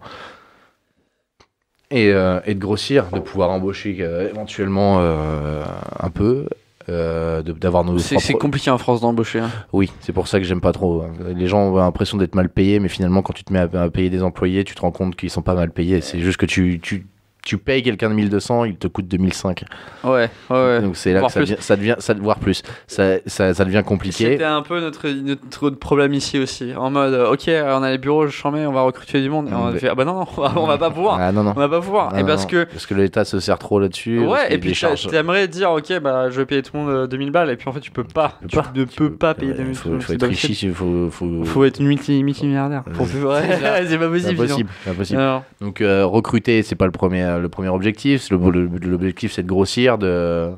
Et de grossir, de pouvoir embaucher éventuellement un peu, d'avoir nos... C'est compliqué en France d'embaucher. Hein. Oui, c'est pour ça que j'aime pas trop. Les gens ont l'impression d'être mal payés, mais finalement, quand tu te mets à payer des employés, tu te rends compte qu'ils sont pas mal payés. C'est juste que tu payes quelqu'un de 1200, il te coûte 2005. Ouais. Donc c'est là que ça devient voire plus. Ça devient compliqué. C'était un peu notre problème ici aussi. En mode, ok, on a les bureaux, je mets, on va recruter du monde. Et on a fait, ah bah non, on va pas pouvoir. Ah, non. On va pas pouvoir. Et parce que l'État se sert trop là-dessus. Ouais, et puis t'aimerais dire, ok, bah je vais payer tout le monde 2000 balles, et puis en fait tu peux pas. Tu ne peux pas payer 2000 balles. Faut être riche, faut être multimilliardaire. C'est pas possible. Pas possible. Donc recruter, c'est pas le premier objectif. L'objectif, c'est de grossir, de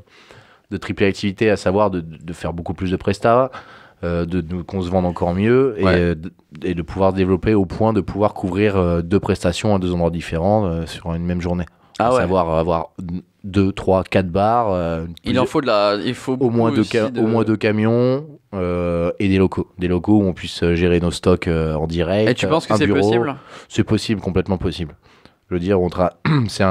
tripler l'activité, à savoir de faire beaucoup plus de prestats, qu'on se vende encore mieux, et de pouvoir développer au point de pouvoir couvrir 2 prestations à 2 endroits différents sur une même journée. Savoir avoir 2, 3, 4 bars. Il faut au moins 2 camions et des locaux où on puisse gérer nos stocks en direct. Et tu penses que c'est possible? C'est possible, complètement possible. Je veux dire, c'est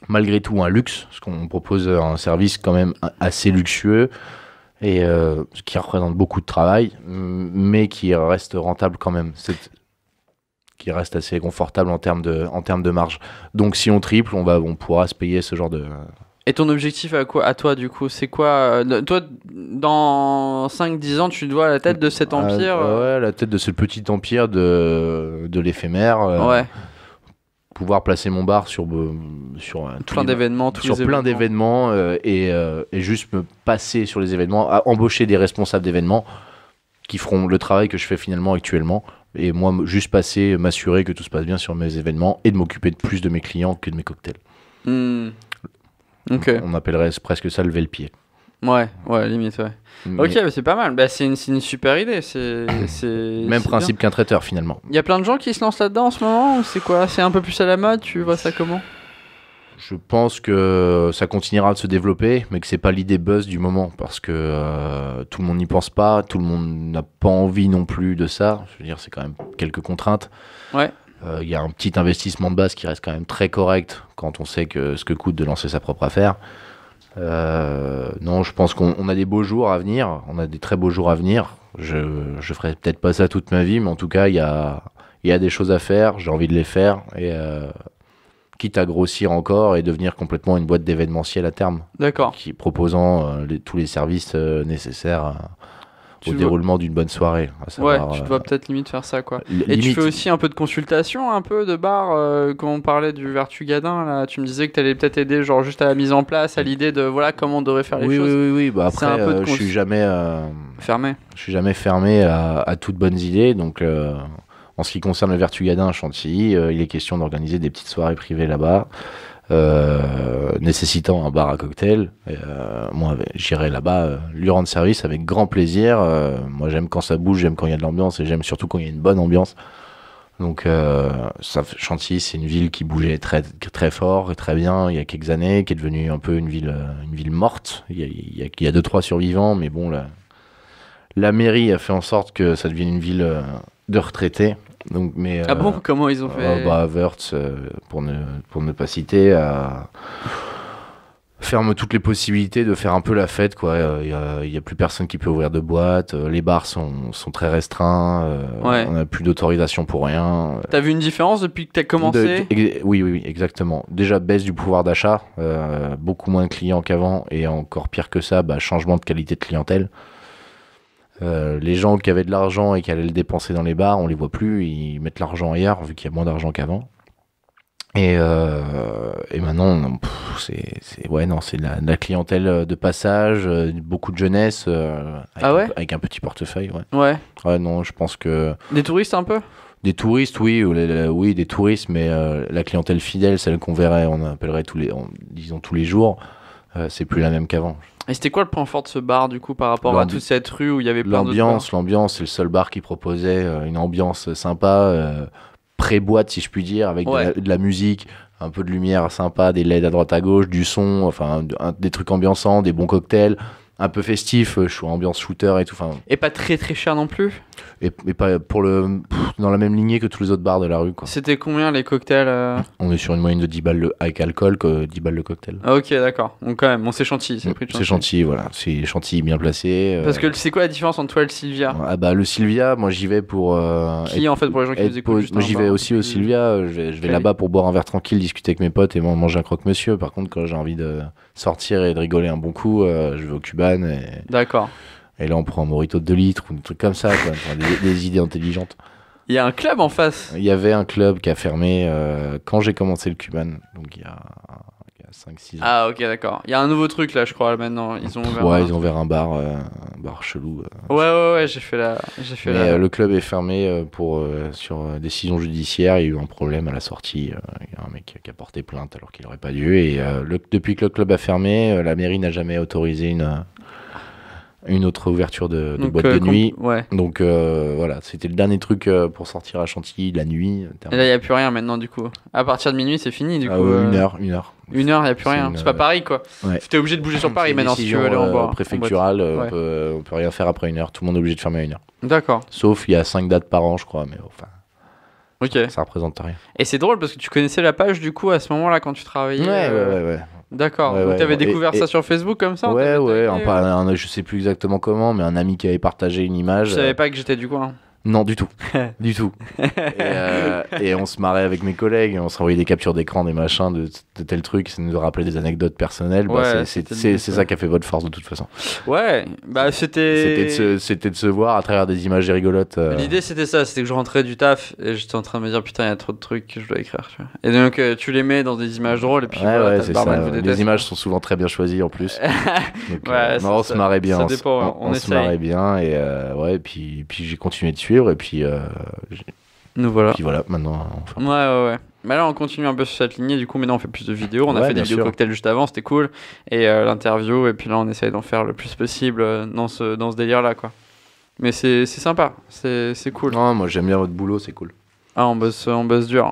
malgré tout un luxe, parce qu'on propose un service quand même assez luxueux et qui représente beaucoup de travail, mais qui reste rentable quand même, qui reste assez confortable en termes de marge. Donc si on triple, on pourra se payer ce genre de... Et ton objectif à toi du coup, c'est quoi? Toi, dans 5-10 ans, tu dois à la tête de cet empire Ouais, la tête de ce petit empire de l'éphémère. Ouais. Pouvoir placer mon bar sur plein d'événements, et juste me passer sur les événements, à embaucher des responsables d'événements qui feront le travail que je fais finalement actuellement, et moi juste m'assurer que tout se passe bien sur mes événements et de m'occuper de plus de mes clients que de mes cocktails. Okay. On appellerait presque ça lever le pied. Ouais, limite, ouais. Ok, bah, c'est pas mal. Bah, c'est une super idée. Même principe qu'un traiteur, finalement. Il y a plein de gens qui se lancent là-dedans en ce moment. C'est quoi? C'est un peu plus à la mode? Tu vois ça comment? Je pense que ça continuera de se développer, mais que c'est pas l'idée buzz du moment, parce que tout le monde n'y pense pas, tout le monde n'a pas envie non plus de ça. Je veux dire, c'est quand même quelques contraintes. Ouais. Il y a un petit investissement de base qui reste quand même très correct quand on sait ce que coûte de lancer sa propre affaire. Non, je pense qu'on a des beaux jours à venir, on a des très beaux jours à venir. Je ferai peut-être pas ça toute ma vie, mais en tout cas, il y a des choses à faire, j'ai envie de les faire, et quitte à grossir encore et devenir complètement une boîte d'événementiel à terme. D'accord. Proposant tous les services nécessaires au déroulement d'une bonne soirée. À savoir, tu dois peut-être limite faire ça, quoi. Et limite, tu fais aussi un peu de consultation, un peu de bar, quand on parlait du Vertugadin, là, tu me disais que tu allais peut-être aider, genre juste à la mise en place, à l'idée de voilà comment on devrait faire les choses. Oui. Bah, après, je suis jamais fermé. Je suis jamais fermé à toutes bonnes idées, donc. En ce qui concerne le Vertugadin à Chantilly, il est question d'organiser des petites soirées privées là-bas, nécessitant un bar à cocktail. Moi, j'irai là-bas lui rendre service avec grand plaisir. Moi, j'aime quand ça bouge, j'aime quand il y a de l'ambiance et j'aime surtout quand il y a une bonne ambiance. Donc, Chantilly, c'est une ville qui bougeait très, très fort et très bien il y a quelques années, qui est devenue un peu une ville morte. Il y a 2-3 survivants, mais bon, la mairie a fait en sorte que ça devienne une ville de retraités. Donc, ah bon, comment ils ont fait Wörth, pour ne pas citer, ferme toutes les possibilités de faire un peu la fête, quoi. Il y a plus personne qui peut ouvrir de boîte, les bars sont très restreints, on n'a plus d'autorisation pour rien. T'as vu une différence depuis que t'as commencé? Oui, exactement. Déjà, baisse du pouvoir d'achat, beaucoup moins de clients qu'avant, et encore pire que ça, changement de qualité de clientèle. Les gens qui avaient de l'argent et qui allaient le dépenser dans les bars, on les voit plus, ils mettent l'argent ailleurs vu qu'il y a moins d'argent qu'avant. Et maintenant, c'est de la clientèle de passage, beaucoup de jeunesse, avec un petit portefeuille. Ouais, non, je pense que... Des touristes un peu? Des touristes, oui, des touristes, mais la clientèle fidèle, celle qu'on verrait, on appellerait tous les jours, c'est plus la même qu'avant. Et c'était quoi le point fort de ce bar, du coup, par rapport à toute cette rue où il y avait plein d'autres bars? L'ambiance, c'est le seul bar qui proposait une ambiance sympa, pré-boîte, si je puis dire, avec de la musique, un peu de lumière sympa, des LED à droite à gauche, du son, enfin, des trucs ambiançants, des bons cocktails, un peu festif, ambiance shooter et tout. Et pas très très cher non plus? Et pas dans la même lignée que tous les autres bars de la rue, quoi. C'était combien les cocktails On est sur une moyenne de 10 balles avec alcool, que 10 balles le cocktail. Ah, ok, d'accord. Donc quand même, c'est Chantilly, c'est le prix de Chantilly. C'est Chantilly, voilà. C'est Chantilly bien placé. Parce que c'est quoi la différence entre toi et le Sylvia? Le Sylvia, moi j'y vais pour... Qui en fait pour les gens qui nous écoutent? Moi j'y vais aussi au Sylvia, je vais là-bas pour boire un verre tranquille, discuter avec mes potes et manger un croque-monsieur. Par contre, quand j'ai envie de sortir et de rigoler un bon coup, je vais au Cuban. D'accord. Et là, on prend un mojito de 2 litres ou des trucs comme ça, quoi. Des idées intelligentes. Il y a un club en face. Il y avait un club qui a fermé quand j'ai commencé le Cuban, donc il y a 5-6 ans. Ah, ok, d'accord. Il y a un nouveau truc là, je crois, maintenant. Ils ont ouvert un bar chelou. Ouais, j'ai fait le club est fermé sur décision judiciaire. Il y a eu un problème à la sortie. Il y a un mec qui a porté plainte alors qu'il n'aurait pas dû. Et depuis que le club a fermé, la mairie n'a jamais autorisé une autre ouverture de boîte de nuit. Ouais. Donc voilà, c'était le dernier truc pour sortir à Chantilly la nuit. Et là, il n'y a plus rien maintenant, du coup. À partir de minuit, c'est fini, du coup. Une heure. Il n'y a plus rien. C'est pas Paris, quoi. Ouais. T'es obligé de bouger sur Paris maintenant si tu veux aller en boire. Préfecturale, on peut rien faire après 1 heure. Tout le monde est obligé de fermer à 1 heure. D'accord. Sauf il y a 5 dates par an, je crois, mais enfin. Ok. Ça représente rien. Et c'est drôle parce que tu connaissais la page, du coup, à ce moment-là, quand tu travaillais. Ouais. D'accord. Donc t'avais découvert ça sur Facebook comme ça? Ouais. Je sais plus exactement comment, mais un ami qui avait partagé une image. Je savais pas que j'étais du coin. Non, du tout. Du tout. Et on se marrait avec mes collègues, on s'envoyait des captures d'écran, des machins, de tel truc, ça nous rappelait des anecdotes personnelles. C'est ça qui a fait votre force de toute façon. Ouais, c'était de se voir à travers des images rigolotes. L'idée c'était que je rentrais du taf et j'étais en train de me dire putain, il y a trop de trucs que je dois écrire. Tu vois. Et donc tu les mets dans des images drôles et puis c'est ça. Les images sont souvent très bien choisies en plus. Donc, on se marrait bien. Ça dépend, on se marrait bien et puis j'ai continué de suivre et puis nous voilà. Puis voilà, maintenant ouais. Mais là on continue un peu sur cette lignée, du coup maintenant on fait plus de vidéos, on a fait des vidéos cocktails juste avant, c'était cool, et l'interview, et puis là on essaye d'en faire le plus possible dans ce délire là, quoi. Mais c'est sympa, c'est cool. Non, moi j'aime bien votre boulot, c'est cool. Ah, on bosse dur.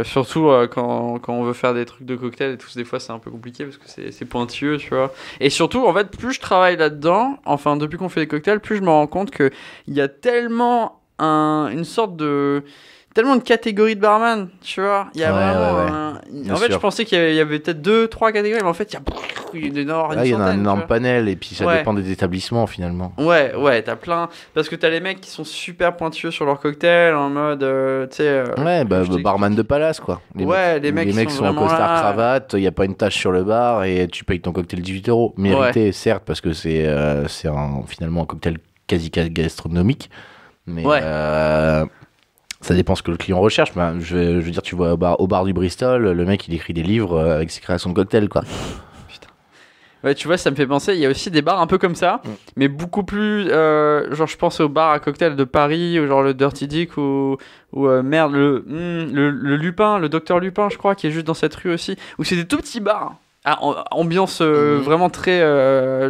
Surtout quand on veut faire des trucs de cocktail et tout, des fois c'est un peu compliqué parce que c'est pointilleux, tu vois. Et surtout, en fait, plus je travaille là-dedans, enfin depuis qu'on fait des cocktails, plus je me rends compte qu'il y a tellement une sorte de tellement de catégories de barman, tu vois. Il y a vraiment Bien En fait, sûr. je pensais qu'il y avait peut-être 2-3 catégories, mais en fait, il y en a un énorme tu vois. panel, et puis ça dépend des établissements finalement. Ouais, t'as plein. Parce que t'as les mecs qui sont super pointueux sur leur cocktail, en mode, tu sais. Barman de palace, quoi. Les mecs sont en costard cravate, il n'y a pas une tache sur le bar, et tu payes ton cocktail 18 €. Mérité, certes, parce que c'est finalement un cocktail quasi gastronomique. Mais ça dépend ce que le client recherche. Je veux dire, tu vois au bar du Bristol, le mec il écrit des livres avec ses créations de cocktails, quoi. Putain. Ouais, tu vois, ça me fait penser, il y a aussi des bars un peu comme ça, mais beaucoup plus. Genre, je pense au bar à cocktails de Paris, ou genre le Dirty Dick, ou merde, le Lupin, le Docteur Lupin, je crois, qui est juste dans cette rue aussi, où c'est des tout petits bars. Ambiance vraiment très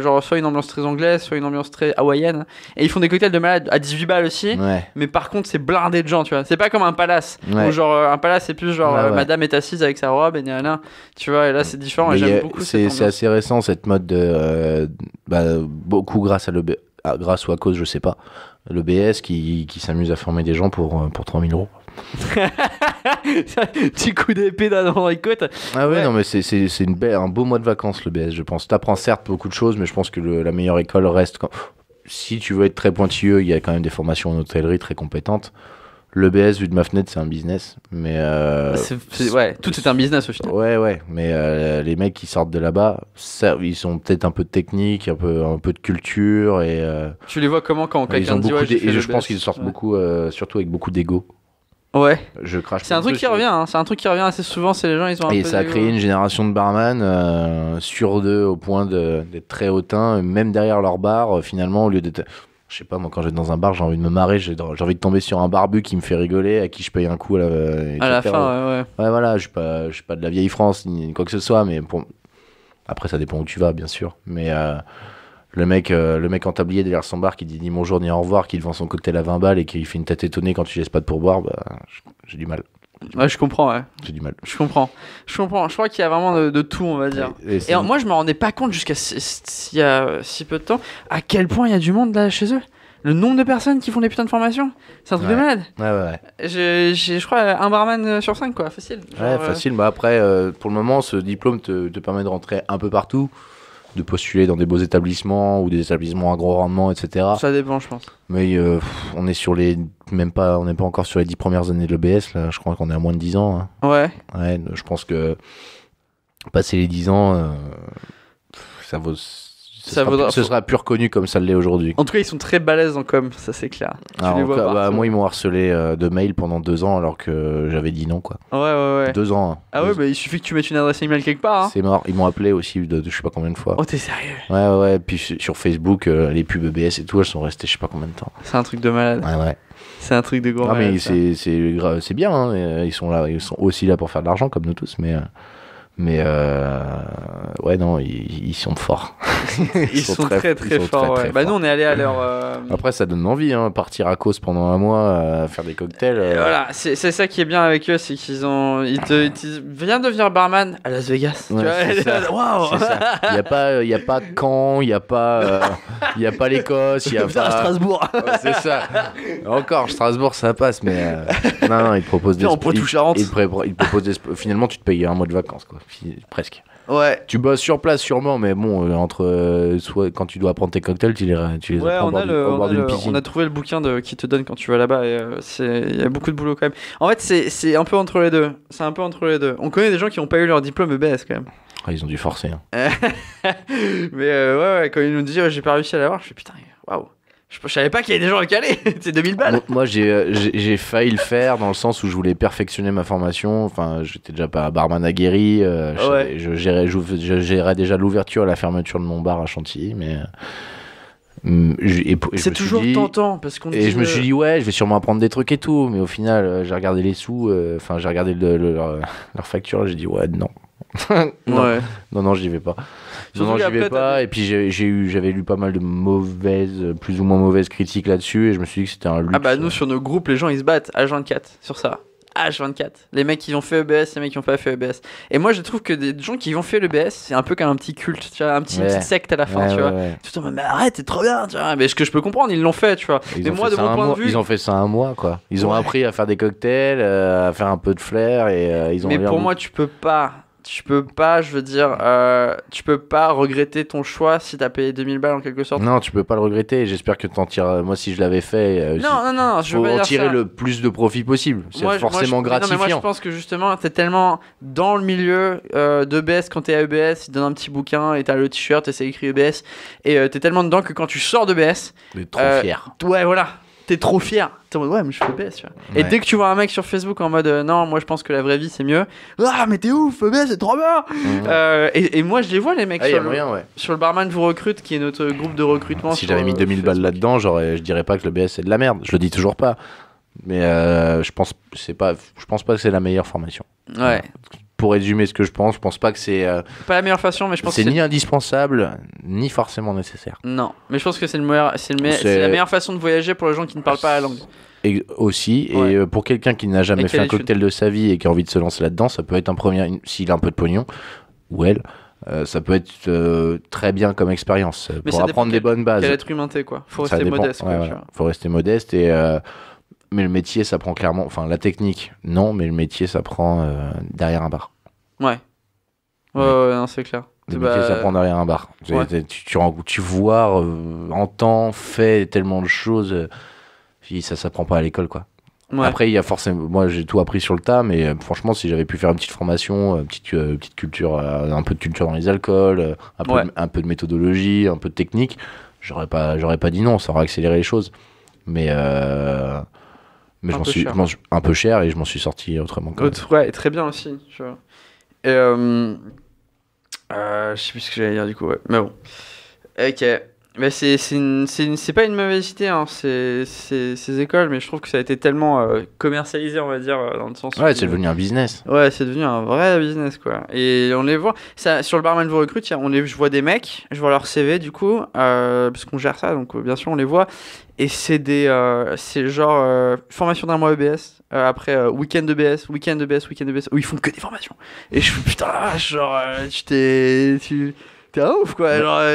genre soit une ambiance très anglaise, soit une ambiance très hawaïenne, et ils font des cocktails de malade à 18 balles aussi, mais par contre c'est blindé de gens, tu vois, c'est pas comme un palace où genre un palace c'est plus genre madame est assise avec sa robe et nanana, tu vois, et là c'est différent. Et j'aime beaucoup c'est assez récent cette mode de beaucoup grâce ou à cause, je sais pas, l'EBS qui s'amuse à former des gens pour 3 000 €. Petit coup d'épée dans les côtes. Non, mais c'est un beau mois de vacances, le BS, je pense. T'apprends certes beaucoup de choses, mais je pense que la meilleure école reste si tu veux être très pointilleux, il y a quand même des formations en hôtellerie très compétentes. Le BS, vu de ma fenêtre, c'est un business, mais tout est un business au final. Ouais, mais les mecs qui sortent de là-bas, ils ont peut-être un peu de technique, un peu de culture, et tu les vois comment quand quelqu'un dit je pense qu'ils sortent beaucoup, surtout avec beaucoup d'ego. Ouais. Je crache. C'est un truc qui revient, hein. C'est un truc qui revient assez souvent, c'est les gens, ils ont un peu. Et ça a créé une génération de barman sur deux au point d'être très hautains, même derrière leur bar, finalement, au lieu d'être. Je sais pas, moi, quand je vais dans un bar, j'ai envie de me marrer, j'ai envie de tomber sur un barbu qui me fait rigoler, à qui je paye un coup à la fin, ouais. Ouais, voilà, je suis pas de la vieille France, ni quoi que ce soit, mais après, ça dépend où tu vas, bien sûr. Mais le mec en tablier derrière son bar qui dit ni bonjour ni au revoir, qui vend son cocktail à 20 balles et qui fait une tête étonnée quand tu laisses pas de pourboire, j'ai du mal. Ouais, je comprends, ouais. J'ai du mal. Je comprends. Je crois qu'il y a vraiment de tout, on va dire. Et moi, je me rendais pas compte jusqu'à il y a si peu de temps à quel point il y a du monde là chez eux. Le nombre de personnes qui font des putains de formations, c'est un truc de malade. Ouais. Je crois un barman sur 5, quoi, facile. Facile. Après, pour le moment, ce diplôme te permet de rentrer un peu partout, de postuler dans des beaux établissements ou des établissements à gros rendement, etc. Ça dépend, je pense. Mais on est on n'est pas encore sur les 10 premières années de l'EBS, là. Je crois qu'on est à moins de 10 ans. Hein. Ouais, je pense que passer les 10 ans, ce sera plus reconnu comme ça l'est aujourd'hui. En tout cas, ils sont très balèzes en com, ça c'est clair. Moi, ils m'ont harcelé de mails pendant 2 ans alors que j'avais dit non, quoi. Ouais. 2 ans. Ah ouais, il suffit que tu mettes une adresse email quelque part. Hein. C'est mort. Ils m'ont appelé aussi de je sais pas combien de fois. Oh, t'es sérieux? Ouais. Puis sur Facebook, les pubs EBS et tout, elles sont restées je sais pas combien de temps. C'est un truc de malade. Ouais. C'est un truc de gros malade. Mais c'est bien, hein. Ils sont aussi là pour faire de l'argent comme nous tous, mais ouais, non, ils sont forts. Ils sont très forts. Très nous, on est allé à leur. Après, ça donne envie, hein, partir à Cause pendant un mois, faire des cocktails. Voilà, c'est ça qui est bien avec eux, c'est qu'ils te disent, viens devenir barman à Las Vegas. Ouais, tu vois, waouh. Il y a pas Caen, il y a pas l'Écosse, il y a pas Strasbourg. Ouais, c'est ça. Encore Strasbourg, ça passe, mais non, ils te proposent des. En Poitou-Charentes. Ils te proposent finalement, tu te payes un mois de vacances, quoi. Presque. Ouais. Tu bosses sur place sûrement, mais bon, soit quand tu dois apprendre tes cocktails, tu les apprends au bord d'une piscine. On a trouvé le bouquin qui te donne quand tu vas là-bas, et il y a beaucoup de boulot quand même. En fait, c'est un peu entre les deux. On connaît des gens qui n'ont pas eu leur diplôme EBS quand même. Ils ont dû forcer. Hein. Mais quand ils nous disent j'ai pas réussi à l'avoir, je fais putain, waouh. Je savais pas qu'il y avait des gens à caler. C'est 2000 balles. Moi, j'ai failli le faire dans le sens où je voulais perfectionner ma formation. Enfin, j'étais déjà pas barman aguerri. Je gérais déjà l'ouverture et la fermeture de mon bar à Chantilly, mais. C'est toujours tentant parce qu'on je me suis dit je vais sûrement apprendre des trucs et tout, mais au final j'ai regardé les sous, j'ai regardé leur facture, j'ai dit non. non, j'y vais pas. J'y vais pas. Et puis j'avais lu pas mal de plus ou moins mauvaises critiques là-dessus, et je me suis dit que c'était un luxe. Nous sur nos groupes, les gens ils se battent H24 sur ça. H24. Les mecs qui ont fait EBS, les mecs qui ont pas fait EBS. Et moi, je trouve que des gens qui ont fait l'EBS, c'est un peu comme un petit culte, tu vois, une petite secte à la fin, tu vois. Tout le monde, mais arrête, c'est trop bien, tu vois. Mais ce que je peux comprendre, ils l'ont fait, tu vois. Mais moi, de mon point de vue. Ils ont fait ça un mois, quoi. Ils ont appris à faire des cocktails, à faire un peu de flair, et ils ont. Mais pour moi, tu peux pas, je veux dire, tu peux pas regretter ton choix si t'as payé 2000 balles en quelque sorte. Non, tu peux pas le regretter. J'espère que t'en tires. Moi, si je l'avais fait, non, je veux pas en dire tirer ça. le plus de profit possible. C'est forcément gratifiant. Non, mais moi, je pense que justement, t'es tellement dans le milieu d'EBS quand t'es à EBS, ils te donnent un petit bouquin et t'as le t-shirt et c'est écrit EBS. Et t'es tellement dedans que quand tu sors d'EBS. T'es trop fier. Ouais, voilà. T'es trop fier. T'es en mode, ouais, mais je fais EBS, tu vois. Et dès que tu vois un mec sur Facebook en mode, non, moi je pense que la vraie vie c'est mieux. Ah, mais t'es ouf, EBS c'est trop bien. Et moi je les vois, les mecs sur le Barman vous recrute, qui est notre groupe de recrutement. Si j'avais mis 2000 balles là-dedans, je dirais pas que l'EBS c'est de la merde. Je le dis toujours pas. Mais je pense pas que c'est la meilleure formation. Ouais. Pour résumer ce que je pense pas que c'est pas la meilleure façon, mais je pense que c'est ni indispensable ni forcément nécessaire. Non, mais je pense que c'est la meilleure façon de voyager pour les gens qui ne parlent pas la langue. Et aussi, et pour quelqu'un qui n'a jamais fait un cocktail de sa vie et qui a envie de se lancer là-dedans, ça peut être un premier, s'il a un peu de pognon, ou elle, ça peut être très bien comme expérience pour apprendre des bonnes bases. Quel être humain t'es, quoi. Faut rester modeste. Faut rester modeste mais le métier, ça prend clairement... Enfin, la technique, non, mais le métier, ça prend derrière un bar. Ouais, non, c'est clair. Le métier, ça prend derrière un bar. Tu vois, entends, fais tellement de choses. Ça s'apprend pas à l'école, quoi. Ouais. Après, il y a forcément... Moi, j'ai tout appris sur le tas, mais franchement, si j'avais pu faire une petite formation, petite culture, un peu de culture dans les alcools, un peu de méthodologie, un peu de technique, j'aurais pas dit non, ça aurait accéléré les choses. Mais je m'en suis un peu cher et je m'en suis sorti autrement. Ouais, très bien aussi. Tu vois. Et je sais plus ce que j'allais dire du coup. Ouais. Mais bon. Ok. Mais c'est pas une mauvaise idée, hein, ces écoles, mais je trouve que ça a été tellement commercialisé, on va dire, dans le sens. Ouais, c'est devenu un business. Ouais, c'est devenu un vrai business, quoi. Et on les voit. Ça, sur le Barman vous recrute, je vois des mecs, je vois leur CV du coup, parce qu'on gère ça, donc bien sûr on les voit. Et c'est genre formation d'un mois EBS, après week-end EBS, où ils font que des formations. Et je fais putain, genre, T'es un ouf, quoi.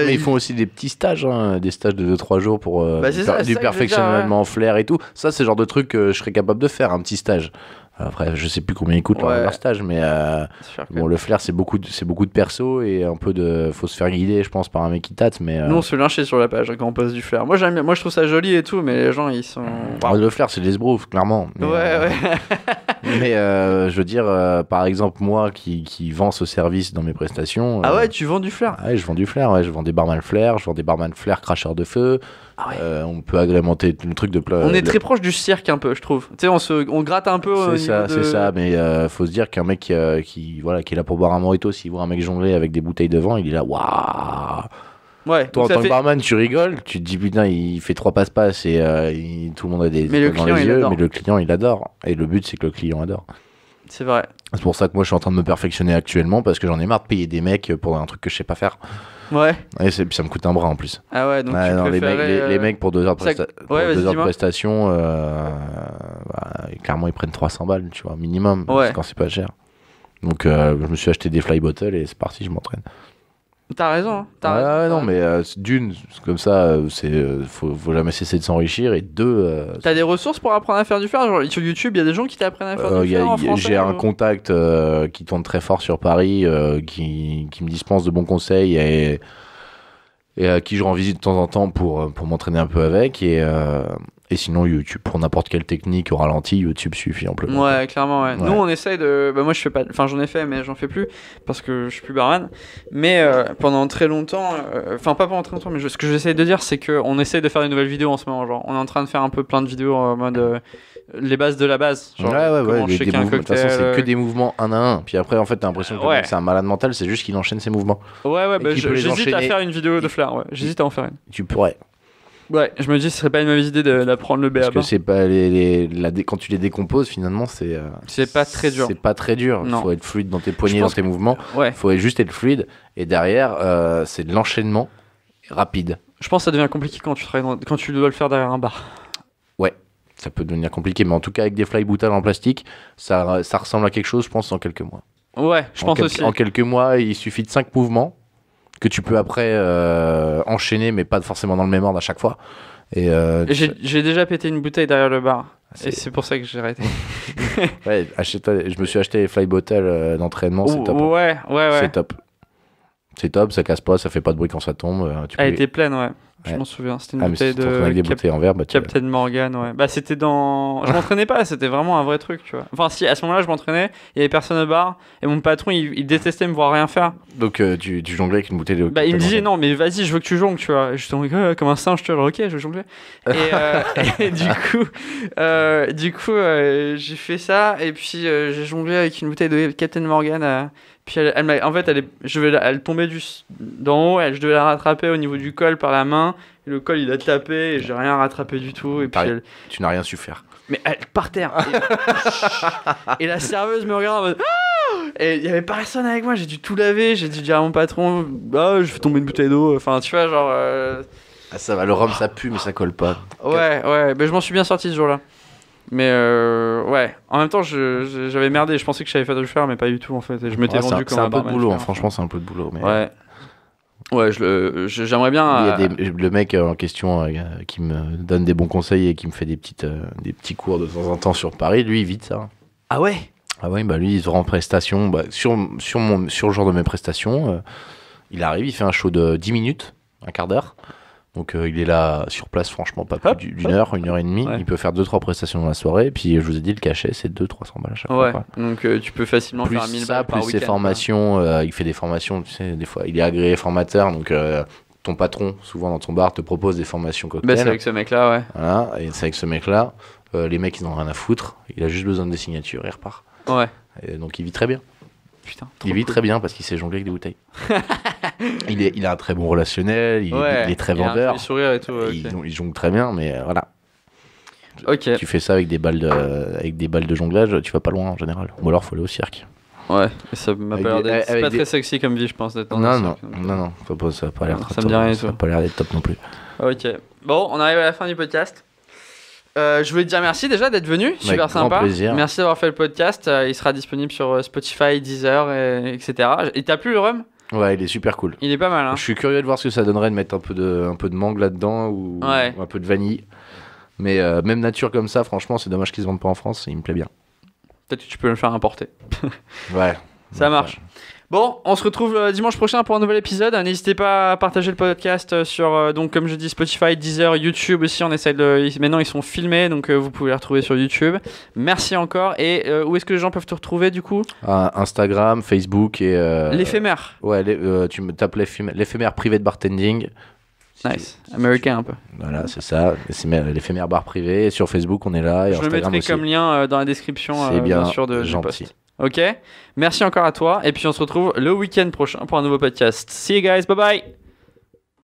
Mais ils font aussi des petits stages, hein, des stages de 2-3 jours pour du perfectionnement flair et tout. Ça, c'est le genre de truc que je serais capable de faire, un petit stage. Après, je sais plus combien ils coûtent leur stage, mais bon, le flair, c'est beaucoup de perso et un peu de. Faut se faire guider, je pense, par un mec qui tâte. Mais nous, on se fait lyncher sur la page quand on poste du flair. Moi, j'aime bien. Moi, je trouve ça joli et tout, mais les gens, ils sont. Le flair, c'est des esbroufs, clairement. Mais, ouais. Mais je veux dire, par exemple, moi qui vends ce service dans mes prestations. Ah ouais, tu vends du flair? Ouais, je vends du flair, ouais. Je vends des barman flair, je vends des barman flair cracheurs de feu. Ah ouais. On peut agrémenter le truc de plat. On est très proche du cirque un peu, je trouve. Tu sais, on gratte un peu. C'est ça, mais faut se dire qu'un mec qui est là pour boire un mojito, s'il voit un mec jongler avec des bouteilles de vin, il est là, waouh. Ouais. Toi, en tant que barman, tu rigoles, tu te dis putain, il fait 3 passe-passe et tout le monde a des étoiles dans les yeux, mais le client il adore. Et le but, c'est que le client adore. C'est vrai. C'est pour ça que moi, je suis en train de me perfectionner actuellement parce que j'en ai marre de payer des mecs pour un truc que je sais pas faire. Ouais. Et ça me coûte un bras en plus. Ah ouais, donc tu les mecs pour 2 heures de prestation, clairement ils prennent 300 balles, tu vois, minimum, quand c'est pas cher. Donc je me suis acheté des fly bottles et c'est parti, je m'entraîne. T'as raison. Raison. Non, mais d'une, comme ça, faut jamais cesser de s'enrichir. Et deux, t'as des ressources pour apprendre à faire du flair? Genre sur YouTube, il y a des gens qui t'apprennent à faire du flair en français? J'ai un contact qui tourne très fort sur Paris, qui me dispense de bons conseils et à qui je rends visite de temps en temps pour m'entraîner un peu avec. Et sinon, YouTube, pour n'importe quelle technique au ralenti, YouTube suffit amplement. Ouais, clairement, ouais. Nous, on essaye de. Moi, je fais pas. Enfin, j'en ai fait, mais j'en fais plus parce que je suis plus barman. Mais pendant très longtemps. Enfin, pas pendant très longtemps, mais ce que j'essaye de dire, c'est qu'on essaye de faire des nouvelles vidéos en ce moment. Genre, on est en train de faire un peu plein de vidéos en mode. Les bases de la base. Genre, ouais. De toute façon, c'est que des mouvements un à un. Puis après, en fait, t'as l'impression que c'est un malade mental, c'est juste qu'il enchaîne ses mouvements. Ouais, bah, j'hésite à faire une vidéo de flair. Ouais. J'hésite à en faire une. Tu pourrais. Ouais, je me dis ce serait pas une mauvaise idée d'apprendre le BABA. Parce que c'est pas quand tu les décomposes finalement c'est pas très dur. C'est pas très dur. Il faut être fluide dans tes poignets, dans tes mouvements. Ouais. Faut juste être fluide et derrière c'est de l'enchaînement rapide. Je pense que ça devient compliqué quand tu dois le faire derrière un bar. Ouais. ça peut devenir compliqué. Mais en tout cas, avec des fly boutales en plastique, ça ressemble à quelque chose, je pense, en quelques mois. Ouais, je pense aussi. En quelques mois, il suffit de 5 mouvements que tu peux après enchaîner, mais pas forcément dans le même ordre à chaque fois. Et j'ai déjà pété une bouteille derrière le bar. Et c'est pour ça que j'ai arrêté. Ouais, je me suis acheté les fly bottles d'entraînement, c'est top. Ouais. C'est top. C'est top, ça casse pas, ça fait pas de bruit quand ça tombe. Elle était pleine, ouais. Je m'en souviens, c'était une bouteille avec des bouteilles en verre. Captain Morgan, ouais. Bah, c'était dans. Je m'entraînais pas, c'était vraiment un vrai truc, tu vois. Enfin, si, à ce moment-là, je m'entraînais, il y avait personne au bar, et mon patron, il détestait me voir rien faire. Donc, tu jonglais avec une bouteille de. Bah, il me disait, non, mais vas-y, je veux que tu jongles, tu vois. Et je suis comme un singe, tu vois, ok, je veux jongler. Et du coup, j'ai fait ça, et puis j'ai jonglé avec une bouteille de Captain Morgan. Puis elle tombait d'en haut, je devais la rattraper au niveau du col par la main. Et le col il a tapé et j'ai rien rattrapé du tout. Et puis tu n'as rien su faire. Mais elle par terre. Et la serveuse me regarde en mode ah. Et il y avait personne avec moi, j'ai dû tout laver, j'ai dû dire à mon patron je fais tomber une bouteille d'eau. Enfin tu vois genre. Ah, ça va, le rhum ça pue mais ça colle pas. Ouais, mais je m'en suis bien sorti ce jour-là. Mais ouais, en même temps j'avais merdé, je pensais que j'avais fait de le faire mais pas du tout en fait, et je m'étais vendu comme un peu de boulot, franchement c'est un peu de boulot mais ouais, j'aimerais bien il y a le mec en question qui me donne des bons conseils et qui me fait des petits cours de temps en temps sur Paris, lui il vide ça. Ah ouais, bah lui il se rend en prestation sur le genre de mes prestations, il arrive, il fait un show de 10 minutes, un quart d'heure. Donc il est là sur place, franchement, pas plus d'une heure, 1h30. Ouais. Il peut faire 2-3 prestations dans la soirée. Et puis je vous ai dit, le cachet, c'est 200-300 balles à chaque fois. Quoi. Donc tu peux facilement faire 1000 balles par week-end. Plus ses formations, il fait des formations, tu sais, des fois, il est agréé formateur. Donc ton patron, souvent dans ton bar, te propose des formations cocktails. C'est avec ce mec-là, ouais. Voilà, et c'est avec ce mec-là. Les mecs, ils n'ont rien à foutre. Il a juste besoin des signatures et il repart. Ouais. Et donc il vit très bien. Putain, il vit très bien parce qu'il sait jongler avec des bouteilles. il a un très bon relationnel, il est très vendeur. Il a un sourire et tout. Il jongle très bien, mais voilà. Ok. Tu fais ça avec des balles de jonglage, tu vas pas loin en général. Ou alors faut aller au cirque. Ouais, ça m'a pas l'air d'être. C'est pas très sexy comme vie, je pense. D'être non, ça a pas l'air très ça me dit rien ça a pas l'air d'être top non plus. Ok. Bon, on arrive à la fin du podcast. Je voulais te dire merci déjà d'être venu, super sympa. Plaisir. Merci d'avoir fait le podcast. Il sera disponible sur Spotify, Deezer, etc. Et t'as plu le rhum ? Ouais, il est super cool. Il est pas mal. Hein. Je suis curieux de voir ce que ça donnerait de mettre un peu de mangue là-dedans ou un peu de vanille. Mais même nature comme ça, franchement, c'est dommage qu'ils se vendent pas en France. Il me plaît bien. Peut-être que tu peux le faire importer. Ouais. Ça marche. Bon, on se retrouve dimanche prochain pour un nouvel épisode. N'hésitez pas à partager le podcast sur, donc comme je dis, Spotify, Deezer, YouTube aussi. On essaie maintenant, ils sont filmés, donc vous pouvez les retrouver sur YouTube. Merci encore. Et où est-ce que les gens peuvent te retrouver du coup ? Instagram, Facebook et... L'éphémère. Ouais, tu me tapes l'éphémère privé de bartending. Nice, américain un peu. Voilà, c'est ça, c'est l'éphémère bar privé. Et sur Facebook, on est là. Et je le mettrai comme lien dans la description, bien sûr, du post. Ok, merci encore à toi. Et puis on se retrouve le week-end prochain pour un nouveau podcast. See you guys, bye bye.